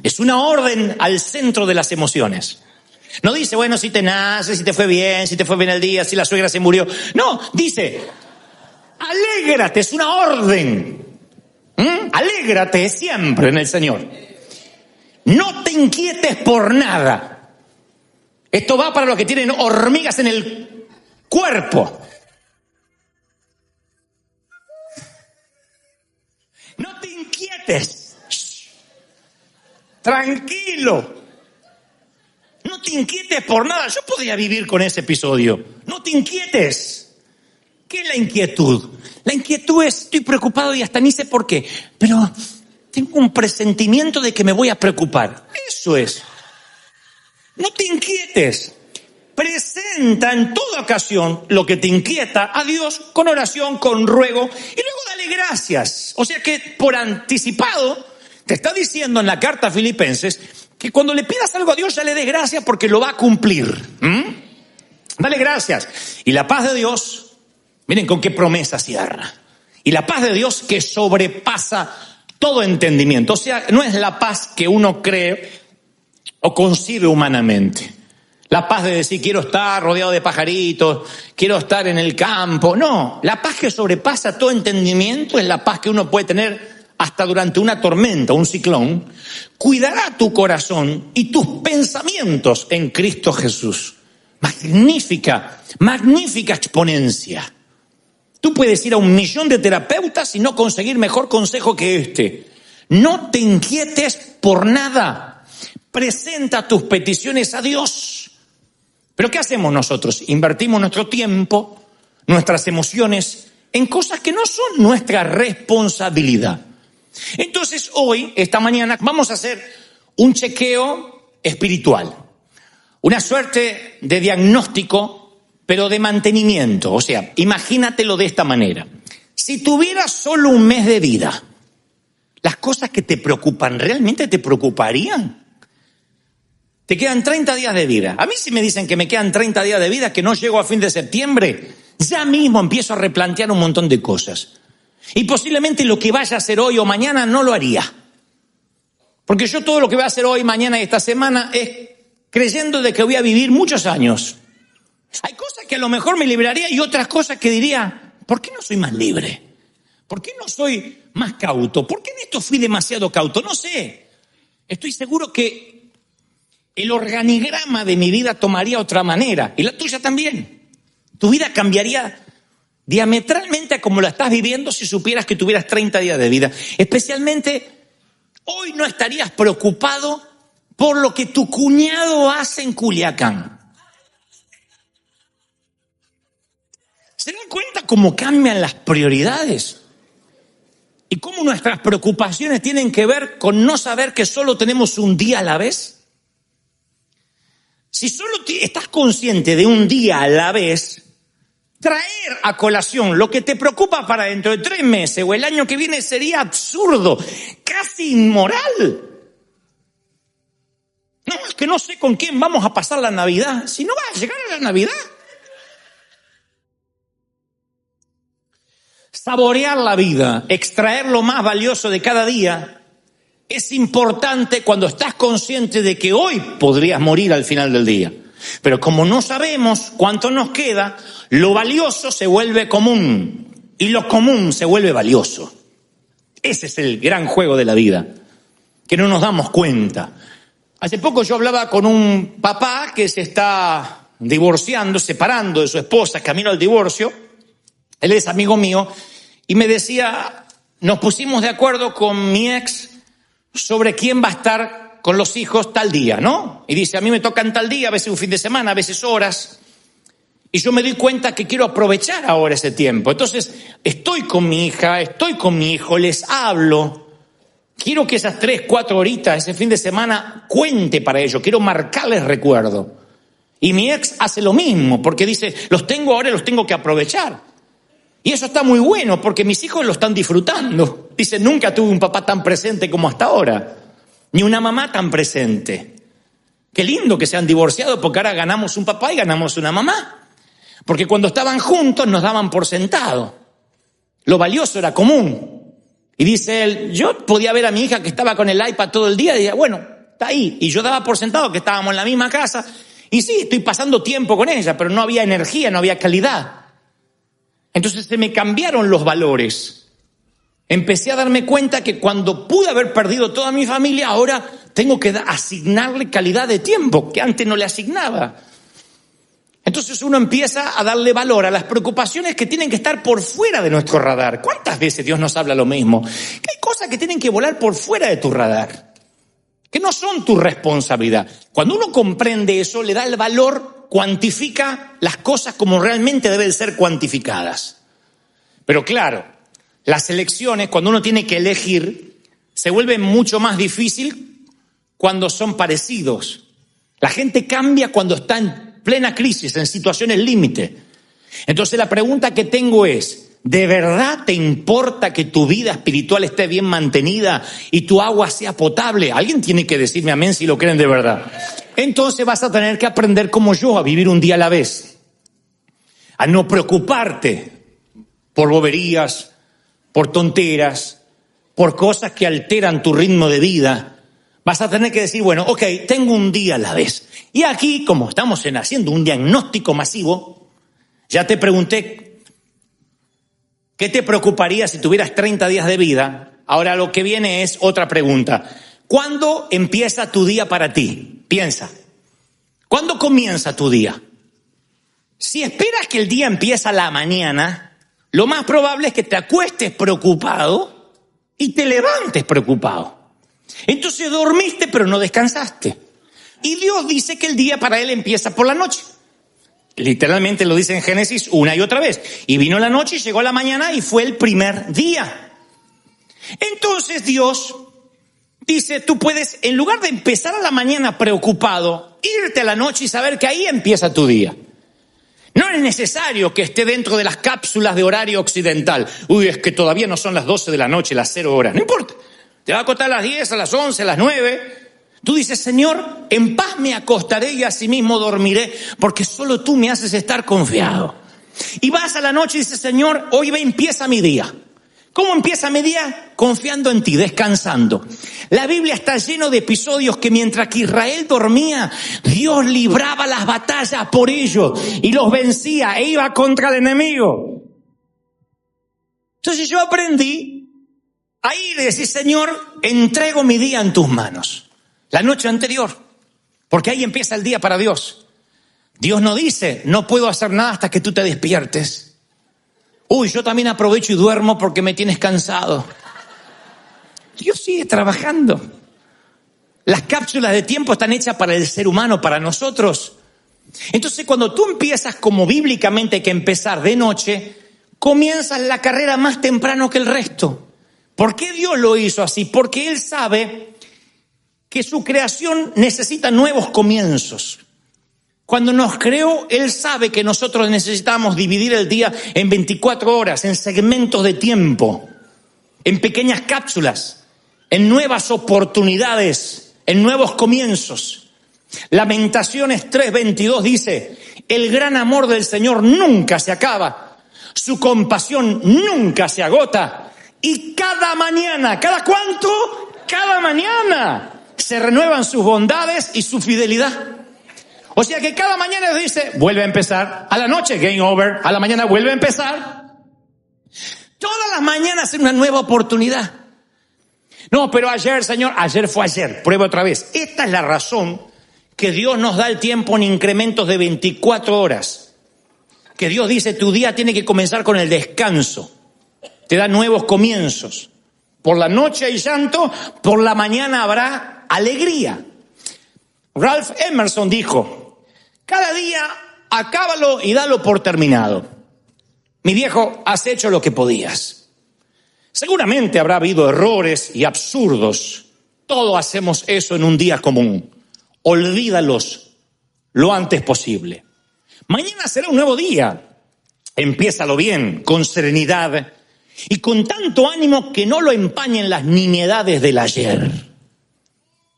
Es una orden al centro de las emociones. No dice, bueno, si te nace, si te fue bien el día, si la suegra se murió. No, dice, alégrate, es una orden. Alégrate siempre en el Señor. No te inquietes por nada. Esto va para los que tienen hormigas en el cuerpo. No te inquietes. Tranquilo. No te inquietes por nada. Yo podría vivir con ese episodio. No te inquietes. ¿Qué es la inquietud? La inquietud es, estoy preocupado y hasta ni sé por qué, pero tengo un presentimiento de que me voy a preocupar. Eso es. No te inquietes. Presenta en toda ocasión lo que te inquieta a Dios con oración, con ruego, y luego dale gracias. O sea que por anticipado te está diciendo en la carta a Filipenses que cuando le pidas algo a Dios ya le des gracias porque lo va a cumplir. Dale gracias. Y la paz de Dios, miren con qué promesa cierra. Y la paz de Dios que sobrepasa todo entendimiento. O sea, no es la paz que uno cree o concibe humanamente. La paz de decir, quiero estar rodeado de pajaritos, quiero estar en el campo. No, la paz que sobrepasa todo entendimiento es la paz que uno puede tener hasta durante una tormenta, un ciclón. Cuidará tu corazón y tus pensamientos en Cristo Jesús. Magnífica, magnífica exponencia. Tú puedes ir a 1.000.000 de terapeutas y no conseguir mejor consejo que este. No te inquietes por nada. Presenta tus peticiones a Dios. ¿Pero qué hacemos nosotros? Invertimos nuestro tiempo, nuestras emociones, en cosas que no son nuestra responsabilidad. Entonces hoy, esta mañana, vamos a hacer un chequeo espiritual. Una suerte de diagnóstico, pero de mantenimiento. O sea, imagínatelo de esta manera. Si tuvieras solo un mes de vida, ¿las cosas que te preocupan realmente te preocuparían? Te quedan 30 días de vida. A mí si me dicen que me quedan 30 días de vida, que no llego a fin de septiembre, ya mismo empiezo a replantear un montón de cosas. Y posiblemente lo que vaya a hacer hoy o mañana no lo haría. Porque yo todo lo que voy a hacer hoy, mañana y esta semana es creyendo de que voy a vivir muchos años. Hay cosas que a lo mejor me libraría y otras cosas que diría, ¿por qué no soy más libre? ¿Por qué no soy más cauto? ¿Por qué en esto fui demasiado cauto? No sé. Estoy seguro que el organigrama de mi vida tomaría otra manera. Y la tuya también. Tu vida cambiaría diametralmente a como la estás viviendo si supieras que tuvieras 30 días de vida. Especialmente, hoy no estarías preocupado por lo que tu cuñado hace en Culiacán. ¿Se dan cuenta cómo cambian las prioridades? Y cómo nuestras preocupaciones tienen que ver con no saber que solo tenemos un día a la vez. Si solo estás consciente de un día a la vez, traer a colación lo que te preocupa para dentro de 3 meses o el año que viene sería absurdo, casi inmoral. No, es que no sé con quién vamos a pasar la Navidad. Si no va a llegar a la Navidad. Saborear la vida, extraer lo más valioso de cada día, es importante cuando estás consciente de que hoy podrías morir al final del día. Pero como no sabemos cuánto nos queda, lo valioso se vuelve común y lo común se vuelve valioso. Ese es el gran juego de la vida, que no nos damos cuenta. Hace poco yo hablaba con un papá que se está divorciando, separando de su esposa, camino al divorcio. Él es amigo mío y me decía, nos pusimos de acuerdo con mi ex sobre quién va a estar con los hijos tal día, ¿no? Y dice, a mí me tocan tal día, a veces un fin de semana, a veces horas. Y yo me doy cuenta que quiero aprovechar ahora ese tiempo. Entonces, estoy con mi hija, estoy con mi hijo, les hablo. Quiero que esas 3, 4 horitas, ese fin de semana, cuente para ellos. Quiero marcarles recuerdo. Y mi ex hace lo mismo, porque dice, los tengo ahora y los tengo que aprovechar. Y eso está muy bueno, porque mis hijos lo están disfrutando. Dice, nunca tuve un papá tan presente como hasta ahora. Ni una mamá tan presente. Qué lindo que se han divorciado, porque ahora ganamos un papá y ganamos una mamá. Porque cuando estaban juntos nos daban por sentado. Lo valioso era común. Y dice él, yo podía ver a mi hija que estaba con el iPad todo el día y decía, bueno, está ahí. Y yo daba por sentado que estábamos en la misma casa. Y sí, estoy pasando tiempo con ella, pero no había energía, no había calidad. Entonces se me cambiaron los valores. Empecé a darme cuenta que cuando pude haber perdido toda mi familia, ahora tengo que asignarle calidad de tiempo que antes no le asignaba. Entonces uno empieza a darle valor a las preocupaciones que tienen que estar por fuera de nuestro radar. ¿Cuántas veces Dios nos habla lo mismo? Que hay cosas que tienen que volar por fuera de tu radar, que no son tu responsabilidad. Cuando uno comprende eso, le da el valor, cuantifica las cosas como realmente deben ser cuantificadas. Pero claro, las elecciones, cuando uno tiene que elegir, se vuelve mucho más difícil cuando son parecidos. La gente cambia cuando está en plena crisis, en situaciones límite. Entonces la pregunta que tengo es, ¿de verdad te importa que tu vida espiritual esté bien mantenida y tu agua sea potable? Alguien tiene que decirme amén si lo creen de verdad. Entonces vas a tener que aprender como yo a vivir un día a la vez. a no preocuparte por boberías, por tonteras, por cosas que alteran tu ritmo de vida. Vas a tener que decir, bueno, ok, tengo un día a la vez. Y aquí, como estamos haciendo un diagnóstico masivo, ya te pregunté, ¿qué te preocuparía si tuvieras 30 días de vida? Ahora lo que viene es otra pregunta. ¿Cuándo empieza tu día para ti? Piensa. ¿Cuándo comienza tu día? Si esperas que el día empiece a la mañana, lo más probable es que te acuestes preocupado y te levantes preocupado. Entonces dormiste pero no descansaste. Y Dios dice que el día para Él empieza por la noche. Literalmente lo dice en Génesis una y otra vez. Y vino la noche y llegó la mañana y fue el primer día. Entonces Dios dice, tú puedes, en lugar de empezar a la mañana preocupado, irte a la noche y saber que ahí empieza tu día. No es necesario que esté dentro de las cápsulas de horario occidental. Uy, es que todavía no son las 12 de la noche, las 0 horas. No importa. Te va a acostar a las 10, a las 11, a las 9. Tú dices, Señor, en paz me acostaré y asimismo dormiré, porque solo tú me haces estar confiado. Y vas a la noche y dices, Señor, hoy empieza mi día. ¿Cómo empieza mi día? Confiando en ti, descansando. La Biblia está lleno de episodios que mientras que Israel dormía, Dios libraba las batallas por ellos y los vencía e iba contra el enemigo. Entonces yo aprendí a ir y decir, Señor, entrego mi día en tus manos. La noche anterior, porque ahí empieza el día para Dios. Dios no dice, no puedo hacer nada hasta que tú te despiertes. Uy, yo también aprovecho y duermo porque me tienes cansado. Dios sigue trabajando. Las cápsulas de tiempo están hechas para el ser humano, para nosotros. Entonces, cuando tú empiezas, como bíblicamente hay que empezar de noche, comienzas la carrera más temprano que el resto. ¿Por qué Dios lo hizo así? Porque Él sabe que su creación necesita nuevos comienzos. Cuando nos creó, Él sabe que nosotros necesitamos dividir el día en 24 horas, en segmentos de tiempo, en pequeñas cápsulas, en nuevas oportunidades, en nuevos comienzos. Lamentaciones 3:22 dice, el gran amor del Señor nunca se acaba, su compasión nunca se agota, y cada mañana, ¿cada cuánto? Cada mañana se renuevan sus bondades y su fidelidad. O sea que cada mañana dice, vuelve a empezar. A la noche, game over. A la mañana vuelve a empezar. Todas las mañanas es una nueva oportunidad. No, pero ayer, Señor, ayer fue ayer. Prueba otra vez. Esta es la razón que Dios nos da el tiempo en incrementos de 24 horas. Que Dios dice, tu día tiene que comenzar con el descanso. Te da nuevos comienzos. Por la noche hay llanto, por la mañana habrá alegría. Ralph Emerson dijo, cada día acábalo y dalo por terminado. Mi viejo, has hecho lo que podías. Seguramente habrá habido errores y absurdos. Todos hacemos eso en un día común. Olvídalos lo antes posible. Mañana será un nuevo día. Empiézalo bien, con serenidad y con tanto ánimo que no lo empañen las nimiedades del ayer.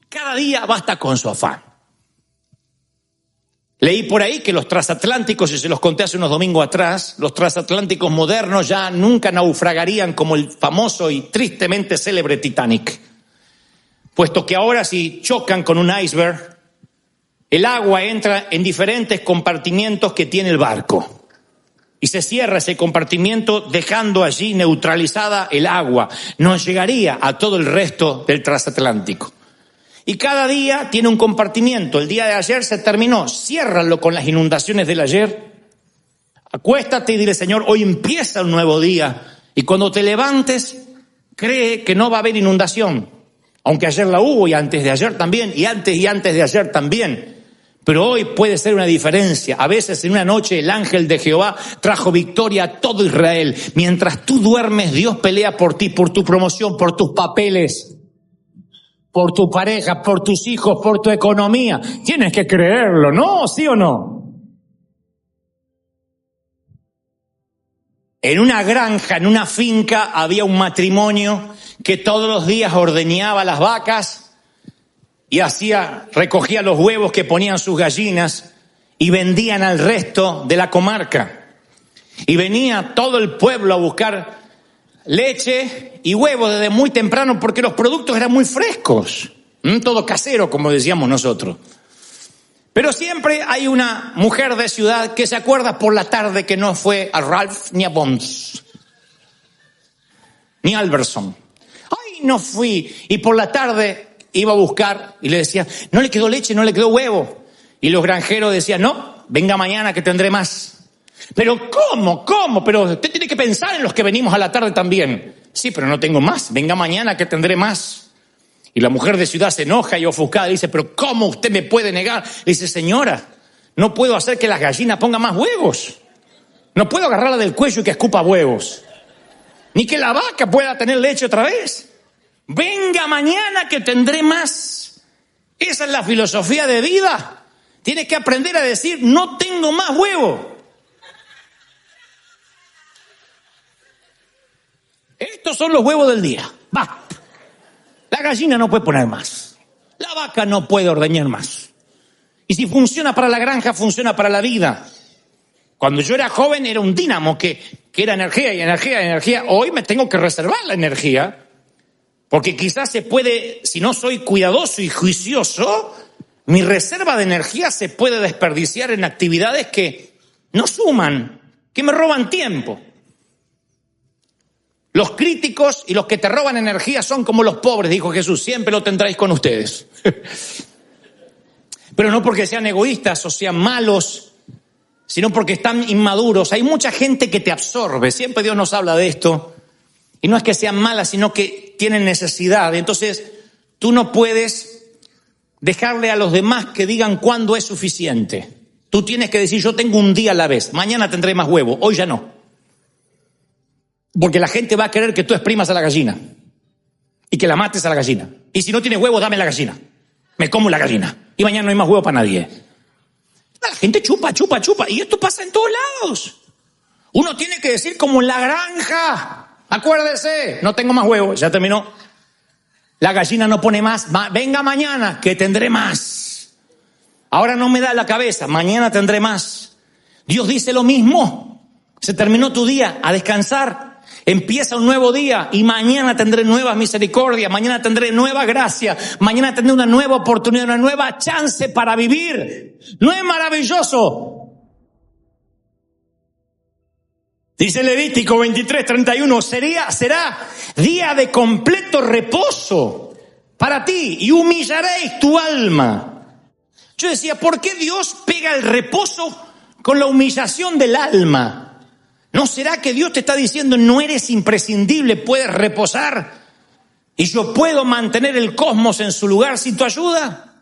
Cada día basta con su afán. Leí por ahí que los transatlánticos, y se los conté hace unos domingos atrás, los transatlánticos modernos ya nunca naufragarían como el famoso y tristemente célebre Titanic. Puesto que ahora si chocan con un iceberg, el agua entra en diferentes compartimientos que tiene el barco. Y se cierra ese compartimiento dejando allí neutralizada el agua. No llegaría a todo el resto del transatlántico. Y cada día tiene un compartimiento. El día de ayer se terminó. Ciérralo con las inundaciones del ayer. Acuéstate y dile, Señor, hoy empieza un nuevo día. Y cuando te levantes, cree que no va a haber inundación. Aunque ayer la hubo y antes de ayer también, y antes de ayer también. Pero hoy puede ser una diferencia. A veces en una noche el ángel de Jehová trajo victoria a todo Israel. Mientras tú duermes, Dios pelea por ti, por tu promoción, por tus papeles, por tu pareja, por tus hijos, por tu economía. Tienes que creerlo, ¿no? ¿Sí o no? En una granja, en una finca, había un matrimonio que todos los días ordeñaba las vacas y recogía los huevos que ponían sus gallinas y vendían al resto de la comarca. Y venía todo el pueblo a buscar leche y huevos desde muy temprano porque los productos eran muy frescos. Todo casero, como decíamos nosotros. Pero siempre hay una mujer de ciudad que se acuerda por la tarde que no fue a Ralph ni a Bonds, ni a Albertson. Ay, no fui. Y por la tarde iba a buscar y le decía, no le quedó leche, no le quedó huevo. Y los granjeros decían, no, venga mañana que tendré más. Pero ¿cómo? Pero usted tiene que pensar en los que venimos a la tarde también. Sí, pero no tengo más, venga mañana que tendré más. Y la mujer de ciudad se enoja y ofuscada y dice, pero ¿cómo usted me puede negar? Le dice, señora, no puedo hacer que las gallinas pongan más huevos. No puedo agarrarla del cuello y que escupa huevos. Ni que la vaca pueda tener leche otra vez. Venga mañana que tendré más. Esa es la filosofía de vida. Tienes que aprender a decir, no tengo más huevo. Estos son los huevos del día. Basta. La gallina no puede poner más. La vaca no puede ordeñar más. Y si funciona para la granja, funciona para la vida. Cuando yo era joven era un dínamo que era energía y energía y energía. Hoy me tengo que reservar la energía. Porque quizás se puede, si no soy cuidadoso y juicioso, mi reserva de energía se puede desperdiciar en actividades que no suman, que me roban tiempo. Los críticos y los que te roban energía son como los pobres, dijo Jesús, siempre lo tendréis con ustedes. Pero no porque sean egoístas o sean malos, sino porque están inmaduros. Hay mucha gente que te absorbe, siempre Dios nos habla de esto. Y no es que sean malas, sino que tienen necesidad. Entonces, tú no puedes dejarle a los demás que digan cuándo es suficiente. Tú tienes que decir, yo tengo un día a la vez, mañana tendré más huevo, hoy ya no. Porque la gente va a querer que tú exprimas a la gallina y que la mates a la gallina. Y si no tienes huevo, dame la gallina. Me como la gallina. Y mañana no hay más huevo para nadie. La gente chupa. Y esto pasa en todos lados. Uno tiene que decir como en la granja. Acuérdese, no tengo más huevo. Ya terminó. La gallina no pone más. Venga mañana que tendré más. Ahora no me da la cabeza. Mañana tendré más. Dios dice lo mismo. Se terminó tu día, a descansar. Empieza un nuevo día y mañana tendré nuevas misericordias, mañana tendré nueva gracia, mañana tendré una nueva oportunidad, una nueva chance para vivir. ¿No es maravilloso? Dice Levítico 23:31, será día de completo reposo para ti y humillaréis tu alma. Yo decía, ¿por qué Dios pega el reposo con la humillación del alma? ¿No será que Dios te está diciendo, no eres imprescindible, puedes reposar y yo puedo mantener el cosmos en su lugar sin tu ayuda?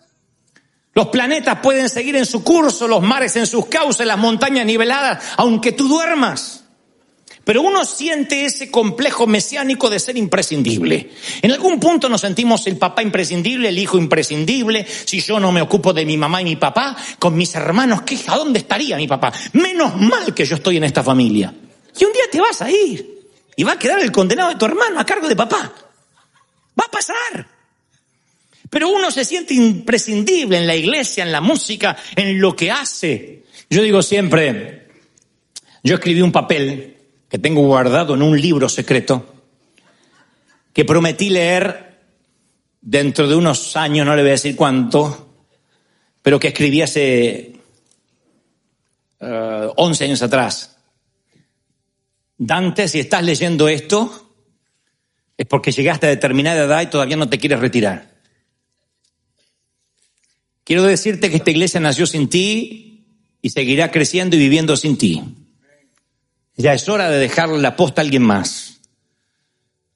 Los planetas pueden seguir en su curso, los mares en sus cauces, las montañas niveladas, aunque tú duermas. Pero uno siente ese complejo mesiánico de ser imprescindible. En algún punto nos sentimos el papá imprescindible, el hijo imprescindible. Si yo no me ocupo de mi mamá y mi papá, con mis hermanos, ¿a dónde estaría mi papá? Menos mal que yo estoy en esta familia. Y un día te vas a ir y va a quedar el condenado de tu hermano a cargo de papá. Va a pasar. Pero uno se siente imprescindible en la iglesia, en la música, en lo que hace. Yo digo siempre, yo escribí un papel que tengo guardado en un libro secreto, que prometí leer dentro de unos años, no le voy a decir cuánto, pero que escribí hace 11 años atrás. Dante, si estás leyendo esto, es porque llegaste a determinada edad y todavía no te quieres retirar. Quiero decirte que esta iglesia nació sin ti y seguirá creciendo y viviendo sin ti. Ya es hora de dejarle la posta a alguien más.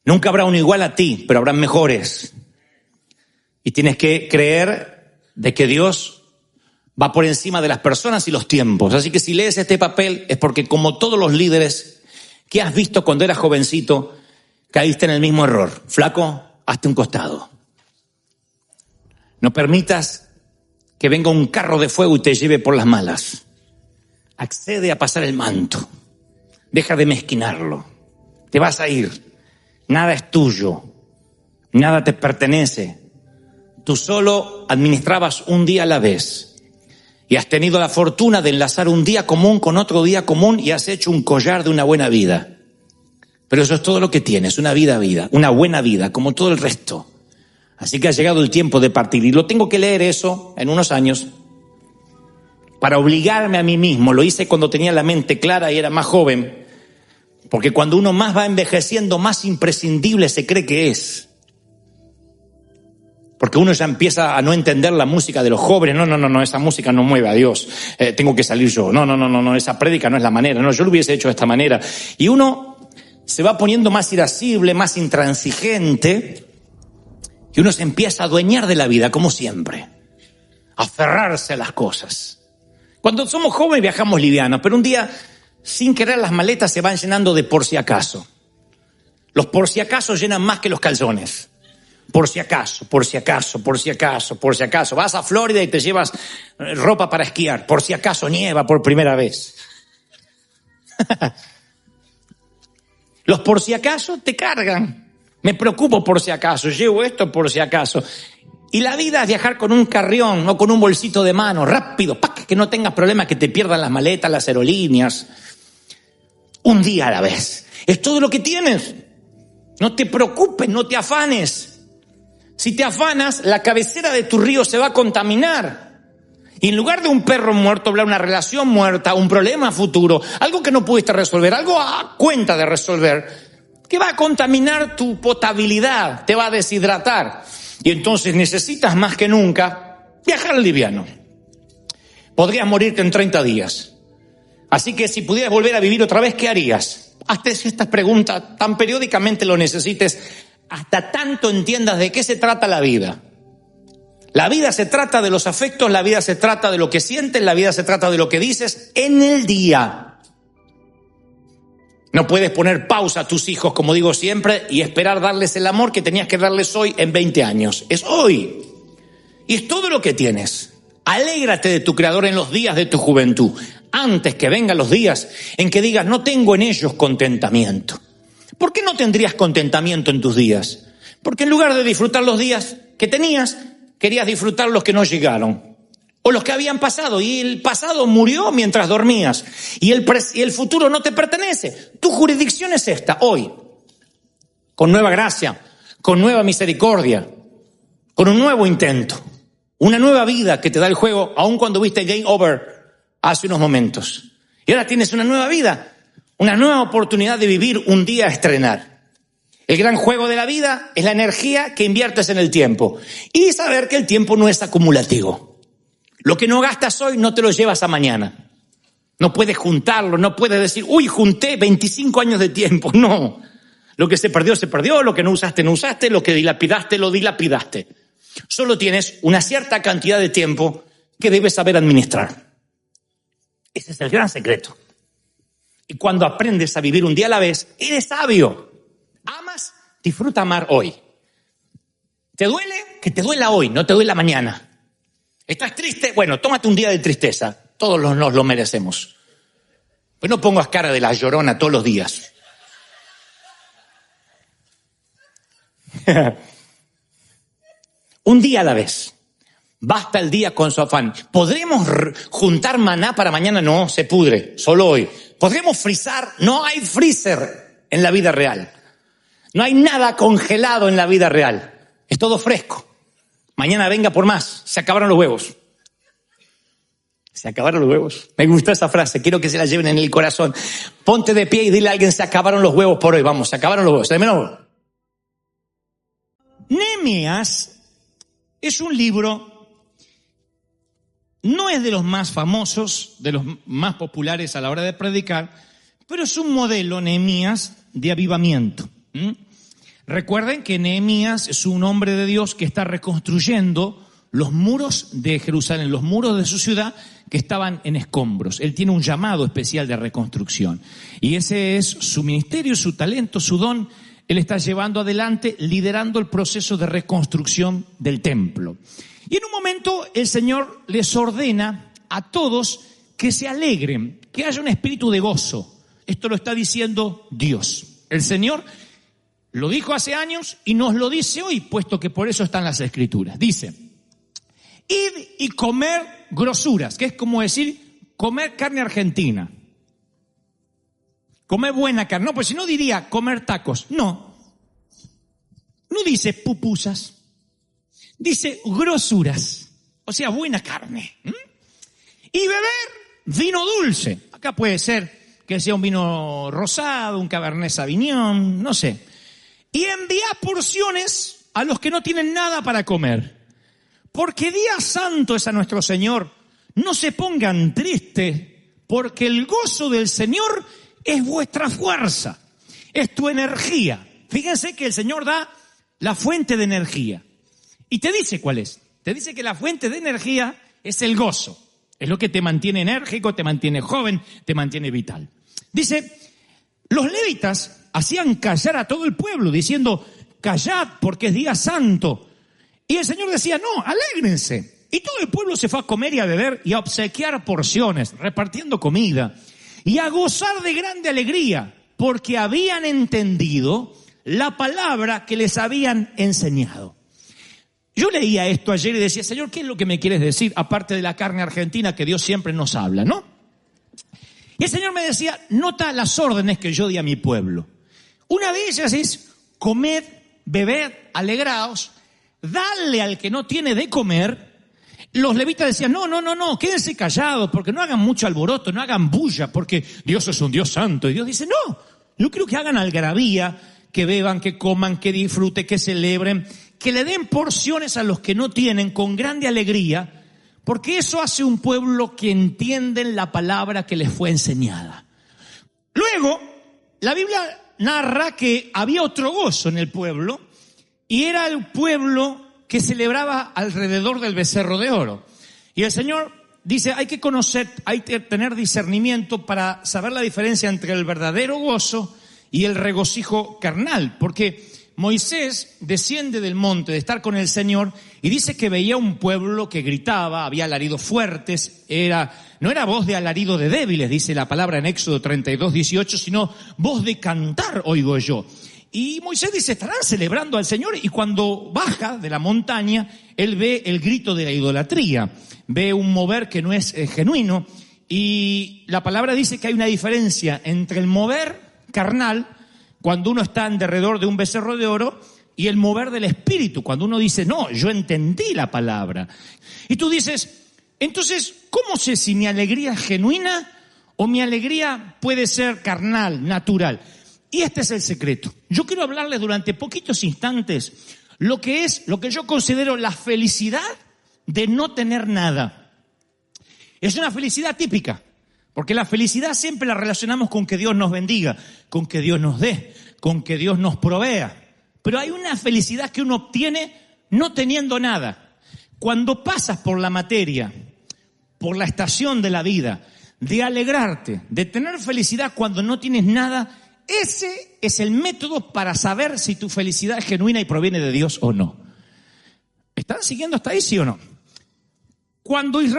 Nunca habrá uno igual a ti, pero habrán mejores. Y tienes que creer de que Dios va por encima de las personas y los tiempos. Así que si lees este papel es porque, como todos los líderes que has visto cuando eras jovencito, caíste en el mismo error. Flaco, hazte un costado. No permitas que venga un carro de fuego y te lleve por las malas. Accede a pasar el manto. Deja de mezquinarlo. Te vas a ir. Nada es tuyo. Nada te pertenece. Tú solo administrabas un día a la vez. y has tenido la fortuna de enlazar un día común con otro día común y has hecho un collar de una buena vida. Pero eso es todo lo que tienes, una buena vida, como todo el resto. Así que ha llegado el tiempo de partir. Y lo tengo que leer eso en unos años para obligarme a mí mismo. Lo hice cuando tenía la mente clara y era más joven. Porque cuando uno más va envejeciendo, más imprescindible se cree que es. Porque uno ya empieza a no entender la música de los jóvenes. No, esa música no mueve a Dios. Tengo que salir yo. No, esa prédica no es la manera. No, yo lo hubiese hecho de esta manera. Y uno se va poniendo más irascible, más intransigente, y uno se empieza a adueñar de la vida, como siempre, a aferrarse a las cosas. Cuando somos jóvenes viajamos livianos, pero un día, sin querer, las maletas se van llenando de por si acaso. Los por si acaso llenan más que los calzones. Por si acaso. Vas a Florida y te llevas ropa para esquiar. Por si acaso nieva por primera vez. Los por si acaso te cargan. Me preocupo por si acaso, llevo esto por si acaso. Y la vida es viajar con un carrión o con un bolsito de mano, rápido, que no tengas problemas que te pierdan las maletas, las aerolíneas. Un día a la vez. Es todo lo que tienes. No te preocupes, no te afanes. Si te afanas, la cabecera de tu río se va a contaminar. Y en lugar de un perro muerto, hablar una relación muerta, un problema futuro, algo que no pudiste resolver, algo a cuenta de resolver, que va a contaminar tu potabilidad, te va a deshidratar. Y entonces necesitas más que nunca viajar al liviano. Podrías morirte en 30 días. Así que si pudieras volver a vivir otra vez, ¿qué harías? Hazte estas preguntas tan periódicamente lo necesites, hasta tanto entiendas de qué se trata la vida. La vida se trata de los afectos, la vida se trata de lo que sientes, la vida se trata de lo que dices en el día. No puedes poner pausa a tus hijos, como digo siempre, y esperar darles el amor que tenías que darles hoy en 20 años. Es hoy. Y es todo lo que tienes. Alégrate de tu Creador en los días de tu juventud, antes que vengan los días en que digas, no tengo en ellos contentamiento. ¿Por qué no tendrías contentamiento en tus días? Porque en lugar de disfrutar los días que tenías, querías disfrutar los que no llegaron, o los que habían pasado, y el pasado murió mientras dormías, y el futuro no te pertenece. Tu jurisdicción es esta, hoy, con nueva gracia, con nueva misericordia, con un nuevo intento, una nueva vida que te da el juego, aun cuando viste Game Over hace unos momentos. Y ahora tienes una nueva vida, una nueva oportunidad de vivir un día a estrenar. El gran juego de la vida es la energía que inviertes en el tiempo y saber que el tiempo no es acumulativo. Lo que no gastas hoy no te lo llevas a mañana. No puedes juntarlo, no puedes decir, junté 25 años de tiempo. No, lo que se perdió, lo que no usaste, lo que dilapidaste, lo dilapidaste. Solo tienes una cierta cantidad de tiempo que debes saber administrar. Ese es el gran secreto. Y cuando aprendes a vivir un día a la vez, eres sabio. Amas, disfruta amar hoy. ¿Te duele? Que te duela hoy, no te duela mañana. ¿Estás triste? Bueno, tómate un día de tristeza. Todos nos lo merecemos. Pues no pongas cara de la Llorona todos los días. Un día a la vez. Basta el día con su afán. ¿Podremos juntar maná para mañana? No, se pudre, solo hoy. ¿Podremos frizar? No hay freezer en la vida real. No hay nada congelado en la vida real. Es todo fresco. Mañana venga por más. Se acabaron los huevos. Se acabaron los huevos. Me gustó esa frase. Quiero que se la lleven en el corazón. Ponte de pie y dile a alguien, se acabaron los huevos por hoy. Vamos, se acabaron los huevos. Nehemías es un libro, no es de los más famosos, de los más populares a la hora de predicar, pero es un modelo, Nehemías, de avivamiento. Recuerden que Nehemías es un hombre de Dios que está reconstruyendo los muros de Jerusalén, los muros de su ciudad que estaban en escombros. Él tiene un llamado especial de reconstrucción. Y ese es su ministerio, su talento, su don. Él está llevando adelante, liderando el proceso de reconstrucción del templo. Y en un momento el Señor les ordena a todos que se alegren, que haya un espíritu de gozo. Esto lo está diciendo Dios. El Señor lo dijo hace años y nos lo dice hoy, puesto que por eso están las Escrituras. Dice, id y comer grosuras, que es como decir comer carne argentina. Comer buena carne. No, pues si no diría comer tacos. No. No dice pupusas. Dice grosuras. O sea, buena carne. Y beber vino dulce. Acá puede ser que sea un vino rosado, un Cabernet Sauvignon, no sé. Y enviar porciones a los que no tienen nada para comer. Porque día santo es a nuestro Señor. No se pongan tristes, porque el gozo del Señor es vuestra fuerza, es tu energía. Fíjense que el Señor da la fuente de energía. Y te dice cuál es. Te dice que la fuente de energía es el gozo. Es lo que te mantiene enérgico, te mantiene joven, te mantiene vital. Dice, los levitas hacían callar a todo el pueblo, diciendo, callad porque es día santo. Y el Señor decía, no, alégrense. Y todo el pueblo se fue a comer y a beber y a obsequiar porciones, repartiendo comida. Y a gozar de grande alegría, porque habían entendido la palabra que les habían enseñado. Yo leía esto ayer y decía, Señor, ¿qué es lo que me quieres decir? Aparte de la carne argentina que Dios siempre nos habla, ¿no? Y el Señor me decía, nota las órdenes que yo di a mi pueblo. Una de ellas es, comed, bebed, alegraos, dale al que no tiene de comer. Los levitas decían, no, quédense callados, porque no hagan mucho alboroto, no hagan bulla, porque Dios es un Dios santo. Y Dios dice, no, yo quiero que hagan algarabía, que beban, que coman, que disfruten, que celebren, que le den porciones a los que no tienen con grande alegría, porque eso hace un pueblo que entienden la palabra que les fue enseñada. Luego, la Biblia narra que había otro gozo en el pueblo, y era el pueblo que celebraba alrededor del becerro de oro. Y el Señor dice, hay que conocer, hay que tener discernimiento para saber la diferencia entre el verdadero gozo y el regocijo carnal. Porque Moisés desciende del monte de estar con el Señor y dice que veía un pueblo que gritaba, había alaridos fuertes, no era voz de alarido de débiles, dice la palabra en Éxodo 32:18, sino voz de cantar oigo yo. Y Moisés dice, estarán celebrando al Señor, y cuando baja de la montaña, él ve el grito de la idolatría, ve un mover que no es genuino, y la palabra dice que hay una diferencia entre el mover carnal, cuando uno está en derredor de un becerro de oro, y el mover del espíritu, cuando uno dice, no, yo entendí la palabra. Y tú dices, entonces, ¿cómo sé si mi alegría es genuina o mi alegría puede ser carnal, natural? Y este es el secreto. Yo quiero hablarles durante poquitos instantes lo que yo considero la felicidad de no tener nada. Es una felicidad típica, porque la felicidad siempre la relacionamos con que Dios nos bendiga, con que Dios nos dé, con que Dios nos provea. Pero hay una felicidad que uno obtiene no teniendo nada. Cuando pasas por la materia, por la estación de la vida, de alegrarte, de tener felicidad cuando no tienes nada, ese es el método para saber si tu felicidad es genuina y proviene de Dios o no. ¿Están siguiendo hasta ahí, sí o no? Cuando Dios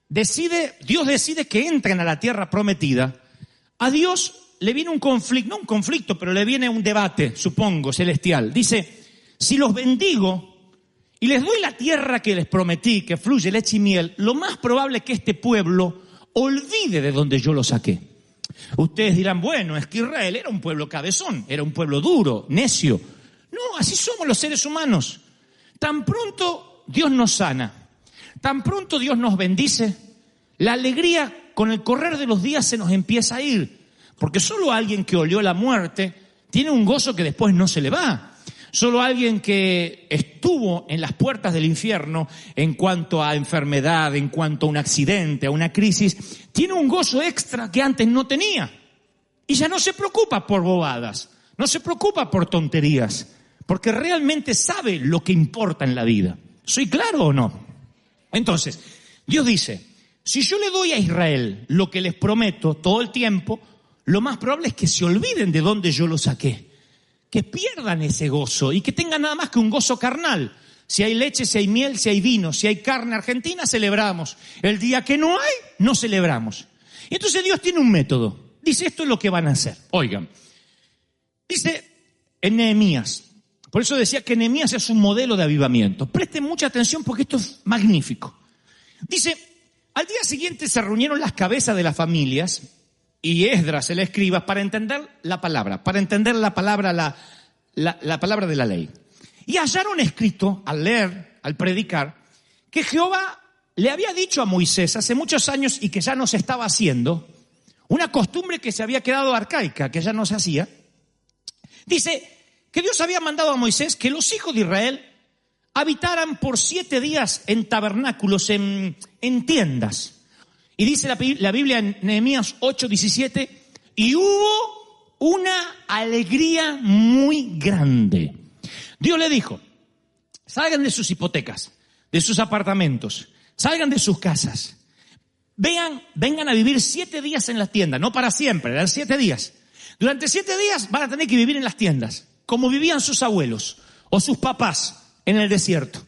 decide que entren a la tierra prometida, a Dios le viene un conflicto, no un conflicto, pero le viene un debate, supongo, celestial. Dice, si los bendigo y les doy la tierra que les prometí, que fluye leche y miel, lo más probable es que este pueblo olvide de donde yo lo saqué. Ustedes dirán, bueno, es que Israel era un pueblo cabezón, era un pueblo duro, necio. No, así somos los seres humanos. Tan pronto Dios nos sana, tan pronto Dios nos bendice, la alegría con el correr de los días se nos empieza a ir. Porque solo alguien que olió la muerte tiene un gozo que después no se le va. Solo alguien que estuvo en las puertas del infierno en cuanto a enfermedad, en cuanto a un accidente, a una crisis, tiene un gozo extra que antes no tenía. Y ya no se preocupa por bobadas, no se preocupa por tonterías, porque realmente sabe lo que importa en la vida. ¿Soy claro o no? Entonces, Dios dice, si yo le doy a Israel lo que les prometo todo el tiempo, lo más probable es que se olviden de dónde yo lo saqué. Que pierdan ese gozo y que tengan nada más que un gozo carnal. Si hay leche, si hay miel, si hay vino, si hay carne argentina, celebramos. El día que no hay, no celebramos. Y entonces Dios tiene un método. Dice, esto es lo que van a hacer. Oigan, dice en Nehemías, por eso decía que Nehemías es un modelo de avivamiento. Presten mucha atención porque esto es magnífico. Dice, al día siguiente se reunieron las cabezas de las familias y Esdras, el escriba, para entender la palabra, la palabra de la ley. Y hallaron escrito, al leer, al predicar, que Jehová le había dicho a Moisés hace muchos años y que ya no se estaba haciendo, una costumbre que se había quedado arcaica, que ya no se hacía. Dice que Dios había mandado a Moisés que los hijos de Israel habitaran por 7 días en tabernáculos, en tiendas. Y dice la Biblia en Nehemías 8:17, y hubo una alegría muy grande. Dios le dijo, salgan de sus hipotecas, de sus apartamentos, salgan de sus casas, vengan a vivir 7 días en las tiendas, no para siempre, eran 7 días. Durante 7 días van a tener que vivir en las tiendas, como vivían sus abuelos o sus papás en el desierto.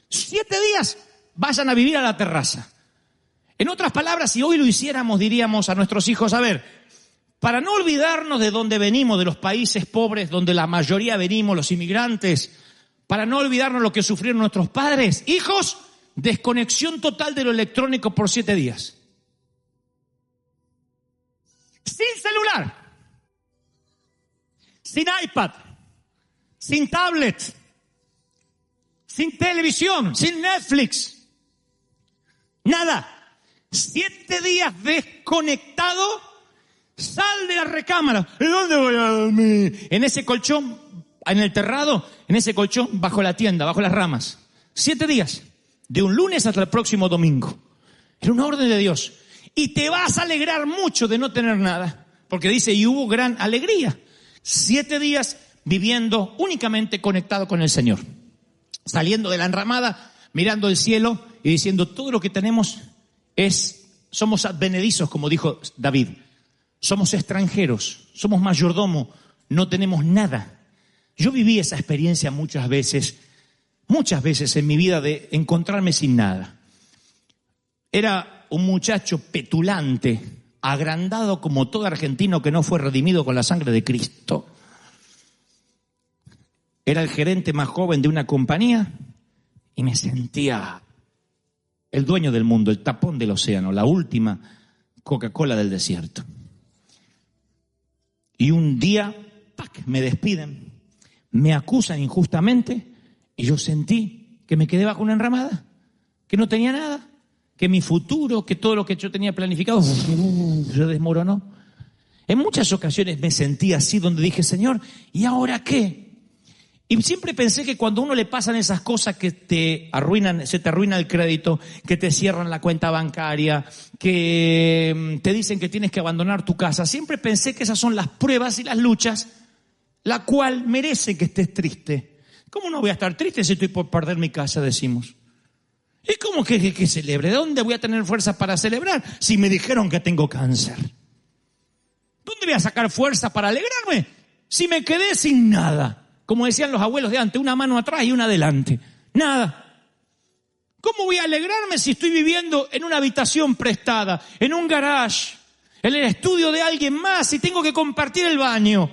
7 días vayan a vivir a la terraza. En otras palabras, si hoy lo hiciéramos, diríamos a nuestros hijos, a ver, para no olvidarnos de dónde venimos, de los países pobres donde la mayoría venimos, los inmigrantes, para no olvidarnos lo que sufrieron nuestros padres, hijos, desconexión total de lo electrónico por 7 días. Sin celular, sin iPad, sin tablet, sin televisión, sin Netflix, nada. 7 días desconectado, sal de la recámara. ¿Y dónde voy a dormir? En ese colchón, en el terrado, en ese colchón, bajo la tienda, bajo las ramas. 7 días, de un lunes hasta el próximo domingo. Era una orden de Dios. Y te vas a alegrar mucho de no tener nada, porque dice, y hubo gran alegría. 7 días viviendo únicamente conectado con el Señor. Saliendo de la enramada, mirando el cielo y diciendo, todo lo que tenemos somos advenedizos, como dijo David. Somos extranjeros, somos mayordomo, no tenemos nada. Yo viví esa experiencia muchas veces en mi vida de encontrarme sin nada. Era un muchacho petulante, agrandado como todo argentino que no fue redimido con la sangre de Cristo. Era el gerente más joven de una compañía y me sentía el dueño del mundo, el tapón del océano, la última Coca-Cola del desierto. Y un día, ¡pac!, me despiden, me acusan injustamente y yo sentí que me quedé bajo una enramada, que no tenía nada, que mi futuro, que todo lo que yo tenía planificado se desmoronó. En muchas ocasiones me sentí así, donde dije, Señor, ¿y ahora qué? Y siempre pensé que cuando a uno le pasan esas cosas que te arruinan, se te arruina el crédito, que te cierran la cuenta bancaria, que te dicen que tienes que abandonar tu casa, siempre pensé que esas son las pruebas y las luchas, la cual merece que estés triste. ¿Cómo no voy a estar triste si estoy por perder mi casa, decimos? ¿Y cómo que celebre? ¿De dónde voy a tener fuerza para celebrar si me dijeron que tengo cáncer? ¿Dónde voy a sacar fuerza para alegrarme si me quedé sin nada? Como decían los abuelos de antes, una mano atrás y una adelante. Nada. ¿Cómo voy a alegrarme si estoy viviendo en una habitación prestada, en un garage, en el estudio de alguien más y tengo que compartir el baño?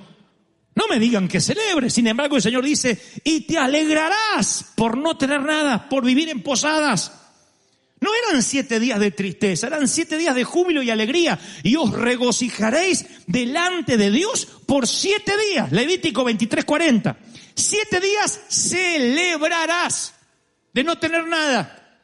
No me digan que celebre. Sin embargo, el Señor dice, y te alegrarás por no tener nada, por vivir en posadas. No eran 7 días de tristeza, eran 7 días de júbilo y alegría. Y os regocijaréis delante de Dios por 7 días. Levítico 23:40. 7 días celebrarás de no tener nada.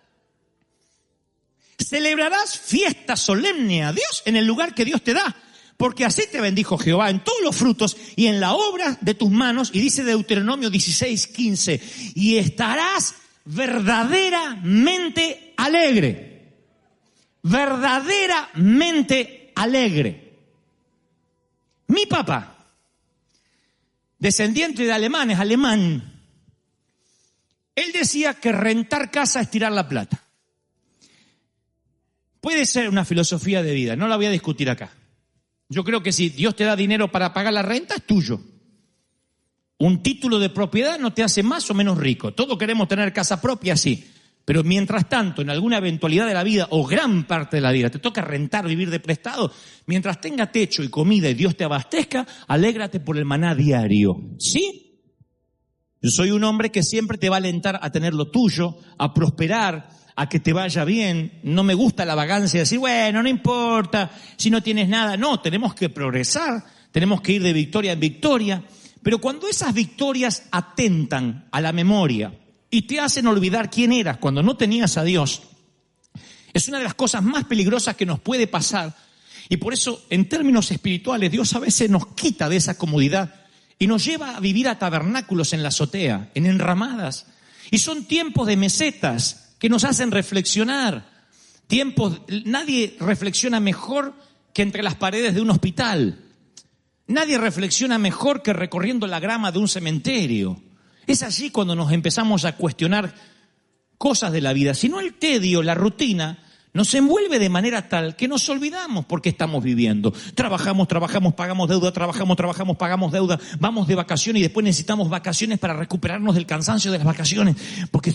Celebrarás fiesta solemne a Dios en el lugar que Dios te da. Porque así te bendijo Jehová en todos los frutos y en la obra de tus manos. Y dice Deuteronomio 16:15. Y estarás verdaderamente alegre. Verdaderamente alegre. Mi papá, descendiente de alemanes, alemán, él decía que rentar casa es tirar la plata. Puede ser una filosofía de vida, no la voy a discutir acá. Yo creo que si Dios te da dinero para pagar la renta, es tuyo. Un título de propiedad no te hace más o menos rico. Todos queremos tener casa propia, sí. Pero mientras tanto, en alguna eventualidad de la vida, o gran parte de la vida, te toca rentar, vivir de prestado, mientras tenga techo y comida y Dios te abastezca, alégrate por el maná diario. ¿Sí? Yo soy un hombre que siempre te va a alentar a tener lo tuyo, a prosperar, a que te vaya bien. No me gusta la vagancia de decir, bueno, no importa si no tienes nada. No, tenemos que progresar, tenemos que ir de victoria en victoria. Pero cuando esas victorias atentan a la memoria y te hacen olvidar quién eras cuando no tenías a Dios, es una de las cosas más peligrosas que nos puede pasar. Y por eso, en términos espirituales, Dios a veces nos quita de esa comodidad y nos lleva a vivir a tabernáculos en la azotea, en enramadas. Y son tiempos de mesetas que nos hacen reflexionar. Nadie reflexiona mejor que entre las paredes de un hospital. Nadie reflexiona mejor que recorriendo la grama de un cementerio. Es allí cuando nos empezamos a cuestionar cosas de la vida. Si no, el tedio, la rutina, nos envuelve de manera tal que nos olvidamos por qué estamos viviendo. Trabajamos, pagamos deuda, trabajamos, pagamos deuda, vamos de vacaciones y después necesitamos vacaciones para recuperarnos del cansancio de las vacaciones, porque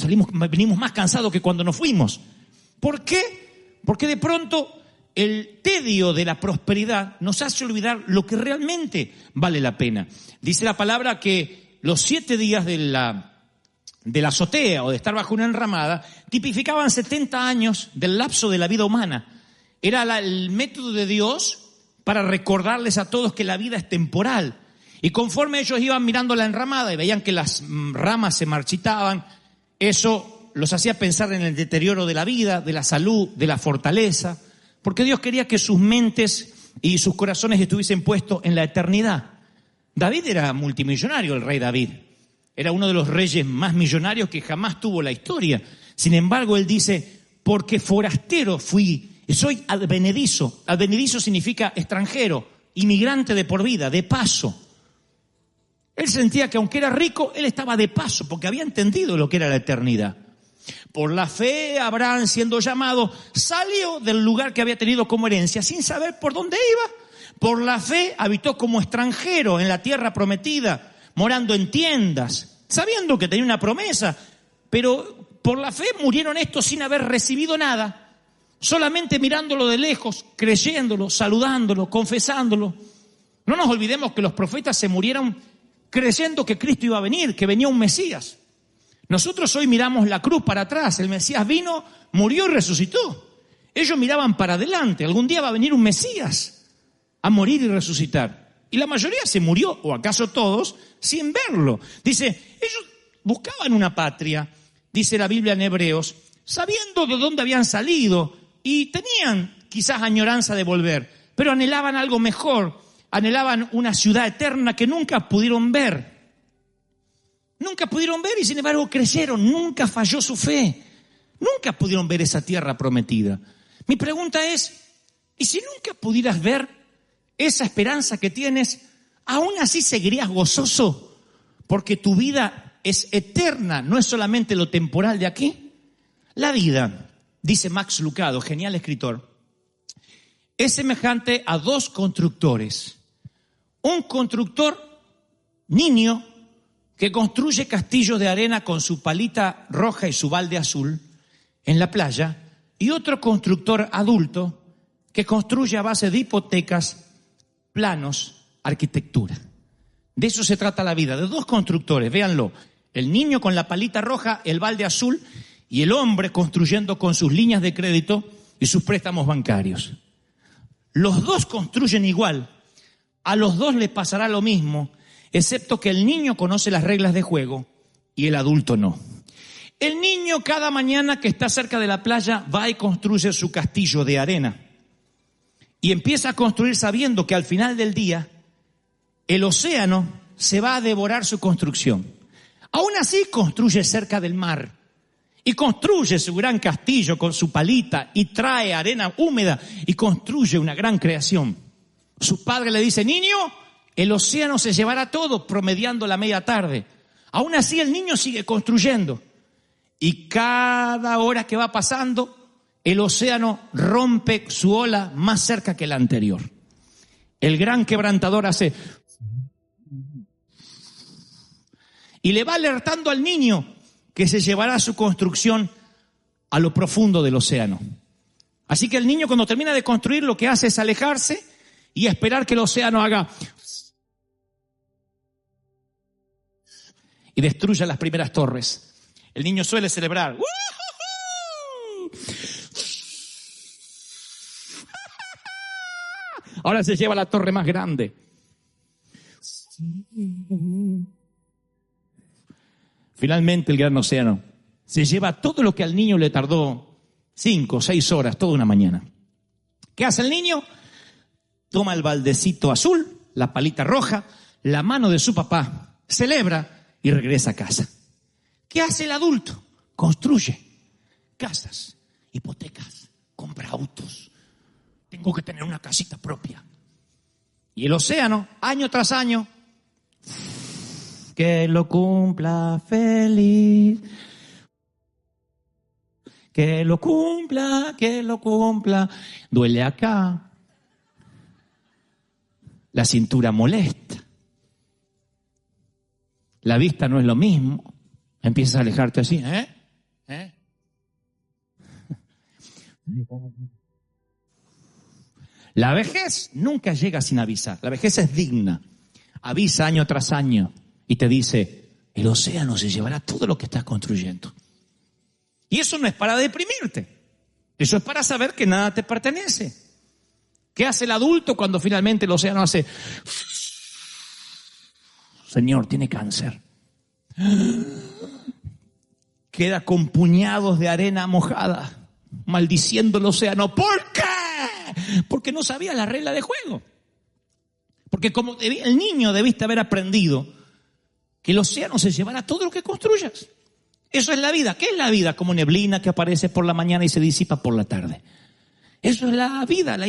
venimos más cansados que cuando nos fuimos. ¿Por qué? Porque de pronto el tedio de la prosperidad nos hace olvidar lo que realmente vale la pena. Dice la palabra que los 7 días de la azotea o de estar bajo una enramada tipificaban 70 años del lapso de la vida humana. Era el método de Dios para recordarles a todos que la vida es temporal. Y conforme ellos iban mirando la enramada y veían que las ramas se marchitaban, eso los hacía pensar en el deterioro de la vida, de la salud, de la fortaleza, porque Dios quería que sus mentes y sus corazones estuviesen puestos en la eternidad. David era multimillonario, el rey David. Era uno de los reyes más millonarios que jamás tuvo la historia. Sin embargo, él dice, porque forastero fui, soy advenedizo. Advenedizo significa extranjero, inmigrante de por vida, de paso. Él sentía que aunque era rico, él estaba de paso, porque había entendido lo que era la eternidad. Por la fe, Abraham, siendo llamado, salió del lugar que había tenido como herencia, sin saber por dónde iba. Por la fe, habitó como extranjero en la tierra prometida, morando en tiendas, sabiendo que tenía una promesa, pero por la fe murieron estos sin haber recibido nada, solamente mirándolo de lejos, creyéndolo, saludándolo, confesándolo. No nos olvidemos que los profetas se murieron creyendo que Cristo iba a venir, que venía un Mesías. Nosotros hoy miramos la cruz para atrás, el Mesías vino, murió y resucitó. Ellos miraban para adelante, algún día va a venir un Mesías a morir y resucitar. Y la mayoría se murió, o acaso todos, sin verlo. Dice, ellos buscaban una patria, dice la Biblia en Hebreos, sabiendo de dónde habían salido y tenían quizás añoranza de volver, pero anhelaban algo mejor, anhelaban una ciudad eterna que nunca pudieron ver. Nunca pudieron ver y sin embargo creyeron, nunca falló su fe, nunca pudieron ver esa tierra prometida. Mi pregunta es, ¿y si nunca pudieras ver esa esperanza que tienes, aún así seguirías gozoso? Porque tu vida es eterna, no es solamente lo temporal de aquí. La vida, dice Max Lucado, genial escritor, es semejante a 2 constructores. Un constructor niño que construye castillos de arena con su palita roja y su balde azul en la playa, y otro constructor adulto que construye a base de hipotecas, planos, arquitectura. De eso se trata la vida, de 2 constructores, véanlo, el niño con la palita roja, el balde azul, y el hombre construyendo con sus líneas de crédito y sus préstamos bancarios. Los 2 construyen igual, a los 2 les pasará lo mismo, excepto que el niño conoce las reglas de juego y el adulto no. El niño cada mañana que está cerca de la playa va y construye su castillo de arena. Y empieza a construir sabiendo que al final del día el océano se va a devorar su construcción. Aún así construye cerca del mar y construye su gran castillo con su palita y trae arena húmeda y construye una gran creación. Su padre le dice, niño, el océano se llevará todo promediando la media tarde. Aún así el niño sigue construyendo. Y cada hora que va pasando, el océano rompe su ola más cerca que la anterior. El gran quebrantador hace... Y le va alertando al niño que se llevará su construcción a lo profundo del océano. Así que el niño cuando termina de construir lo que hace es alejarse y esperar que el océano haga... y destruya las primeras torres. El niño suele celebrar. ahora se lleva la torre más grande. Finalmente el gran océano se lleva todo lo que al niño le tardó 5 o 6 horas, toda una mañana. ¿Qué hace el niño? Toma el baldecito azul, la palita roja, la mano de su papá, celebra y regresa a casa. ¿Qué hace el adulto? Construye casas, hipotecas, compra autos. Tengo que tener una casita propia. Y el océano, año tras año, que lo cumpla feliz. Que lo cumpla, que lo cumpla. Duele acá. La cintura molesta. La vista no es lo mismo. Empiezas a alejarte así, La vejez nunca llega sin avisar. La vejez es digna. Avisa año tras año y te dice, el océano se llevará todo lo que estás construyendo. Y eso no es para deprimirte. Eso es para saber que nada te pertenece. ¿Qué hace el adulto cuando finalmente el océano hace? Señor, tiene cáncer. Queda con puñados de arena mojada, maldiciendo el océano. ¿Por qué? Porque no sabía la regla de juego. Porque como el niño debiste haber aprendido que el océano se llevará todo lo que construyas. Eso es la vida. ¿Qué es la vida? Como neblina que aparece por la mañana y se disipa por la tarde. Eso es la vida, la